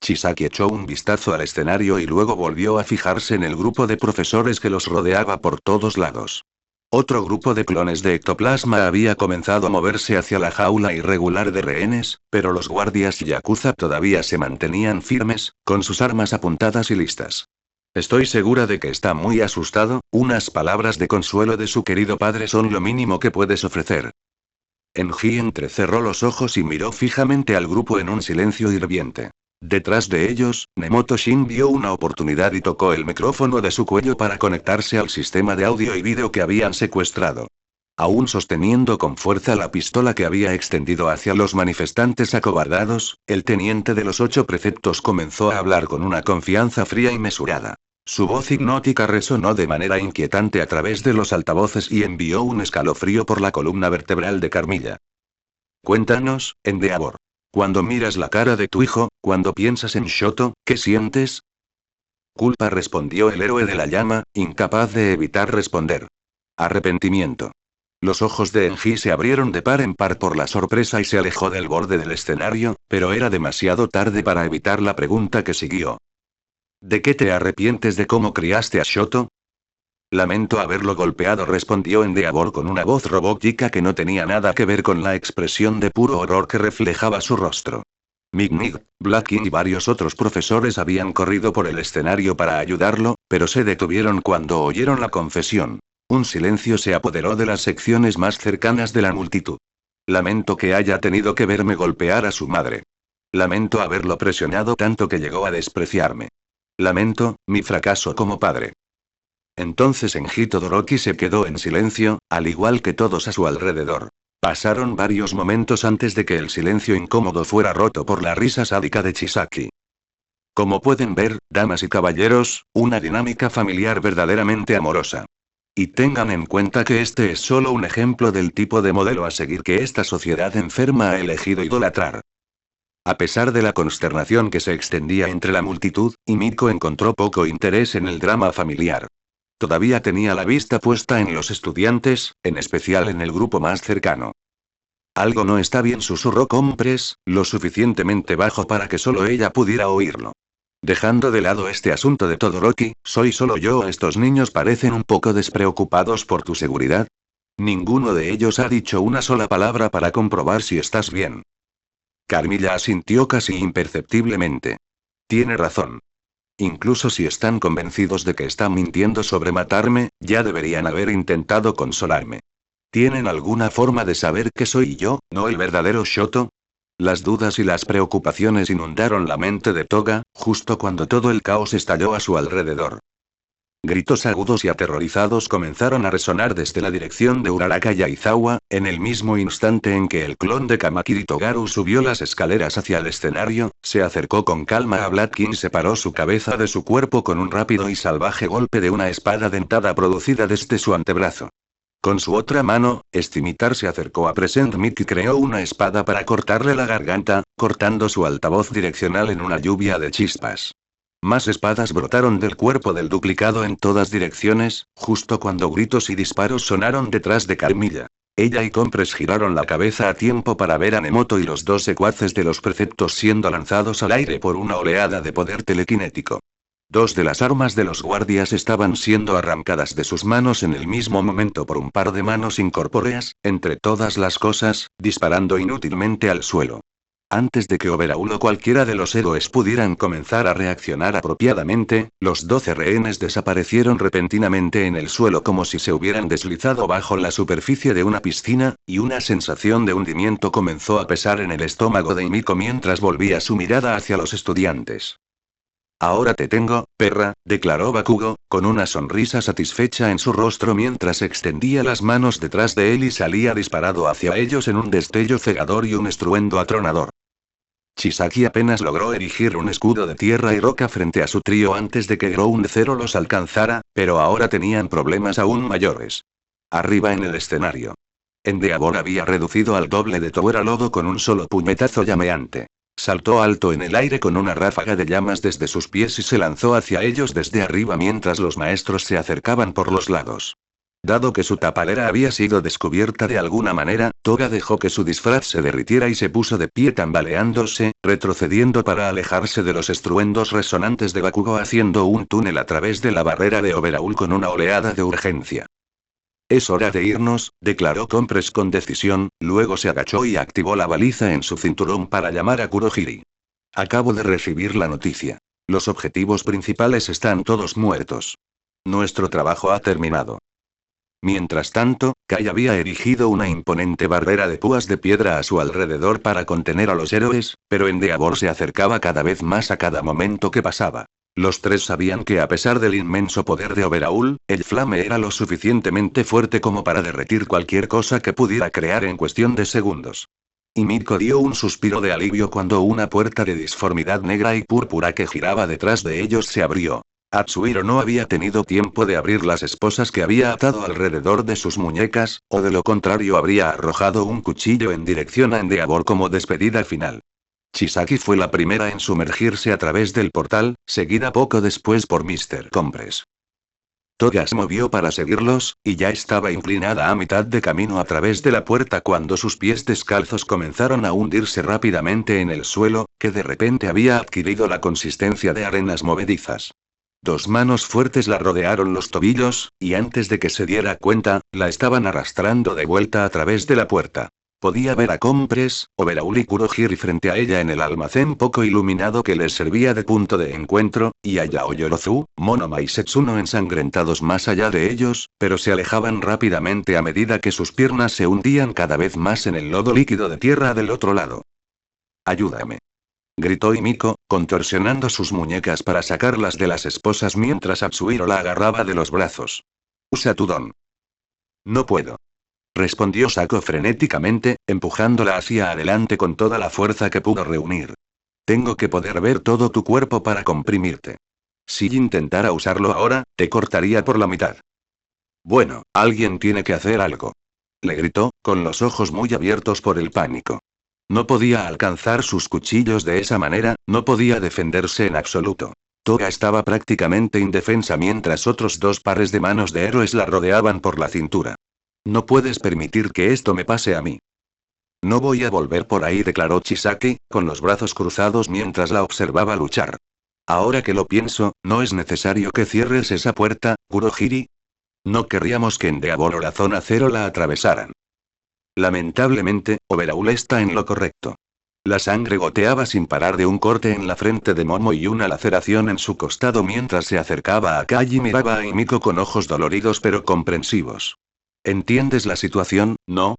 Chisaki echó un vistazo al escenario y luego volvió a fijarse en el grupo de profesores que los rodeaba por todos lados. Otro grupo de clones de ectoplasma había comenzado a moverse hacia la jaula irregular de rehenes, pero los guardias Yakuza todavía se mantenían firmes, con sus armas apuntadas y listas. Estoy segura de que está muy asustado, unas palabras de consuelo de su querido padre son lo mínimo que puedes ofrecer. Enji entrecerró los ojos y miró fijamente al grupo en un silencio hirviente. Detrás de ellos, Nemoto Shin vio una oportunidad y tocó el micrófono de su cuello para conectarse al sistema de audio y vídeo que habían secuestrado. Aún sosteniendo con fuerza la pistola que había extendido hacia los manifestantes acobardados, el teniente de los 8 preceptos comenzó a hablar con una confianza fría y mesurada. Su voz hipnótica resonó de manera inquietante a través de los altavoces y envió un escalofrío por la columna vertebral de Carmilla. Cuéntanos, Endeavor. Cuando miras la cara de tu hijo, cuando piensas en Shoto, ¿qué sientes? Culpa, respondió el héroe de la llama, incapaz de evitar responder. Arrepentimiento. Los ojos de Enji se abrieron de par en par por la sorpresa y se alejó del borde del escenario, pero era demasiado tarde para evitar la pregunta que siguió. ¿De qué te arrepientes de cómo criaste a Shoto? Lamento haberlo golpeado, respondió Endeavor con una voz robótica que no tenía nada que ver con la expresión de puro horror que reflejaba su rostro. Mig, Blackin y varios otros profesores habían corrido por el escenario para ayudarlo, pero se detuvieron cuando oyeron la confesión. Un silencio se apoderó de las secciones más cercanas de la multitud. Lamento que haya tenido que verme golpear a su madre. Lamento haberlo presionado tanto que llegó a despreciarme. Lamento, mi fracaso como padre. Entonces Enji Todoroki se quedó en silencio, al igual que todos a su alrededor. Pasaron varios momentos antes de que el silencio incómodo fuera roto por la risa sádica de Chisaki. Como pueden ver, damas y caballeros, una dinámica familiar verdaderamente amorosa. Y tengan en cuenta que este es solo un ejemplo del tipo de modelo a seguir que esta sociedad enferma ha elegido idolatrar. A pesar de la consternación que se extendía entre la multitud, Himiko encontró poco interés en el drama familiar. Todavía tenía la vista puesta en los estudiantes, en especial en el grupo más cercano. Algo no está bien, susurró Compress, lo suficientemente bajo para que solo ella pudiera oírlo. Dejando de lado este asunto de Todoroki, ¿soy solo yo o estos niños parecen un poco despreocupados por tu seguridad? Ninguno de ellos ha dicho una sola palabra para comprobar si estás bien. Carmilla asintió casi imperceptiblemente. Tiene razón. Incluso si están convencidos de que están mintiendo sobre matarme, ya deberían haber intentado consolarme. ¿Tienen alguna forma de saber que soy yo, no el verdadero Shoto? Las dudas y las preocupaciones inundaron la mente de Toga, justo cuando todo el caos estalló a su alrededor. Gritos agudos y aterrorizados comenzaron a resonar desde la dirección de Uraraka y Aizawa, en el mismo instante en que el clon de Kamakiri Togaru subió las escaleras hacia el escenario, se acercó con calma a Blatkin y separó su cabeza de su cuerpo con un rápido y salvaje golpe de una espada dentada producida desde su antebrazo. Con su otra mano, Scimitar se acercó a Present Mic y creó una espada para cortarle la garganta, cortando su altavoz direccional en una lluvia de chispas. Más espadas brotaron del cuerpo del duplicado en todas direcciones, justo cuando gritos y disparos sonaron detrás de Carmilla. Ella y Compress giraron la cabeza a tiempo para ver a Nemoto y los 2 secuaces de los preceptos siendo lanzados al aire por una oleada de poder telequinético. 2 de las armas de los guardias estaban siendo arrancadas de sus manos en el mismo momento por un par de manos incorpóreas, entre todas las cosas, disparando inútilmente al suelo. Antes de que Overhaul o cualquiera de los héroes pudieran comenzar a reaccionar apropiadamente, los 12 rehenes desaparecieron repentinamente en el suelo como si se hubieran deslizado bajo la superficie de una piscina, y una sensación de hundimiento comenzó a pesar en el estómago de Himiko mientras volvía su mirada hacia los estudiantes. Ahora te tengo, perra, declaró Bakugo, con una sonrisa satisfecha en su rostro mientras extendía las manos detrás de él y salía disparado hacia ellos en un destello cegador y un estruendo atronador. Chisaki apenas logró erigir un escudo de tierra y roca frente a su trío antes de que Ground Zero los alcanzara, pero ahora tenían problemas aún mayores. Arriba en el escenario. Endeavor había reducido al doble de Tower Lodo con un solo puñetazo llameante. Saltó alto en el aire con una ráfaga de llamas desde sus pies y se lanzó hacia ellos desde arriba mientras los maestros se acercaban por los lados. Dado que su tapalera había sido descubierta de alguna manera, Toga dejó que su disfraz se derritiera y se puso de pie tambaleándose, retrocediendo para alejarse de los estruendos resonantes de Bakugo haciendo un túnel a través de la barrera de Overhaul con una oleada de urgencia. Es hora de irnos, declaró Compress con decisión, luego se agachó y activó la baliza en su cinturón para llamar a Kurohiri. Acabo de recibir la noticia. Los objetivos principales están todos muertos. Nuestro trabajo ha terminado. Mientras tanto, Kai había erigido una imponente barrera de púas de piedra a su alrededor para contener a los héroes, pero Endeavor se acercaba cada vez más a cada momento que pasaba. Los tres sabían que a pesar del inmenso poder de Overhaul, el flame era lo suficientemente fuerte como para derretir cualquier cosa que pudiera crear en cuestión de segundos. Himiko dio un suspiro de alivio cuando una puerta de disformidad negra y púrpura que giraba detrás de ellos se abrió. Atsuhiro no había tenido tiempo de abrir las esposas que había atado alrededor de sus muñecas, o de lo contrario habría arrojado un cuchillo en dirección a Endeavor como despedida final. Chisaki fue la primera en sumergirse a través del portal, seguida poco después por Mr. Compress. Toga se movió para seguirlos, y ya estaba inclinada a mitad de camino a través de la puerta cuando sus pies descalzos comenzaron a hundirse rápidamente en el suelo, que de repente había adquirido la consistencia de arenas movedizas. Dos manos fuertes la rodearon los tobillos, y antes de que se diera cuenta, la estaban arrastrando de vuelta a través de la puerta. Podía ver a Compress, Overhaul y Kurohiri frente a ella en el almacén poco iluminado que les servía de punto de encuentro, y a Yaoyorozu, Monoma y Setsuno ensangrentados más allá de ellos, pero se alejaban rápidamente a medida que sus piernas se hundían cada vez más en el lodo líquido de tierra del otro lado. «Ayúdame», gritó Himiko, contorsionando sus muñecas para sacarlas de las esposas mientras Atsuhiro la agarraba de los brazos. «Usa tu don». «No puedo», respondió Sako frenéticamente, empujándola hacia adelante con toda la fuerza que pudo reunir. «Tengo que poder ver todo tu cuerpo para comprimirte. Si intentara usarlo ahora, te cortaría por la mitad». «Bueno, alguien tiene que hacer algo», le gritó, con los ojos muy abiertos por el pánico. No podía alcanzar sus cuchillos de esa manera, no podía defenderse en absoluto. Toga estaba prácticamente indefensa mientras otros dos pares de manos de héroes la rodeaban por la cintura. «No puedes permitir que esto me pase a mí». «No voy a volver por ahí», declaró Chisaki, con los brazos cruzados mientras la observaba luchar. «Ahora que lo pienso, no es necesario que cierres esa puerta, Kurohiri. No querríamos que Endeavor o la zona cero la atravesaran». Lamentablemente, Overhaul está en lo correcto. La sangre goteaba sin parar de un corte en la frente de Momo y una laceración en su costado mientras se acercaba a Kai y miraba a Himiko con ojos doloridos pero comprensivos. ¿Entiendes la situación, no?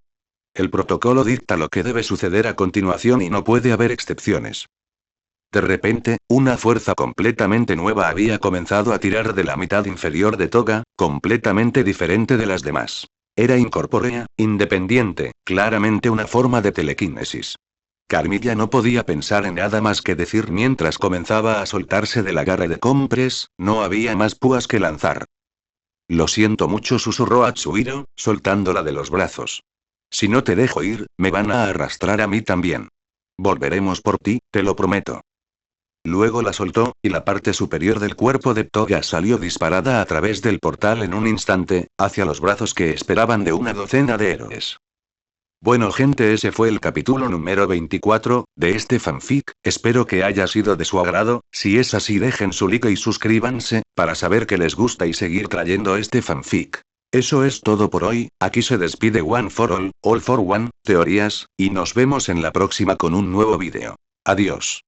El protocolo dicta lo que debe suceder a continuación y no puede haber excepciones. De repente, una fuerza completamente nueva había comenzado a tirar de la mitad inferior de Toga, completamente diferente de las demás. Era incorpórea, independiente, claramente una forma de telequinesis. Carmilla no podía pensar en nada más que decir mientras comenzaba a soltarse del agarre de Compress, no había más púas que lanzar. «Lo siento mucho», susurró Atsuhiro, soltándola de los brazos. «Si no te dejo ir, me van a arrastrar a mí también. Volveremos por ti, te lo prometo». Luego la soltó, y la parte superior del cuerpo de Toga salió disparada a través del portal en un instante, hacia los brazos que esperaban de una docena de héroes. Bueno gente, ese fue el capítulo número 24, de este fanfic, espero que haya sido de su agrado, si es así dejen su like y suscríbanse, para saber que les gusta y seguir trayendo este fanfic. Eso es todo por hoy, aquí se despide One for All for One, teorías, y nos vemos en la próxima con un nuevo vídeo. Adiós.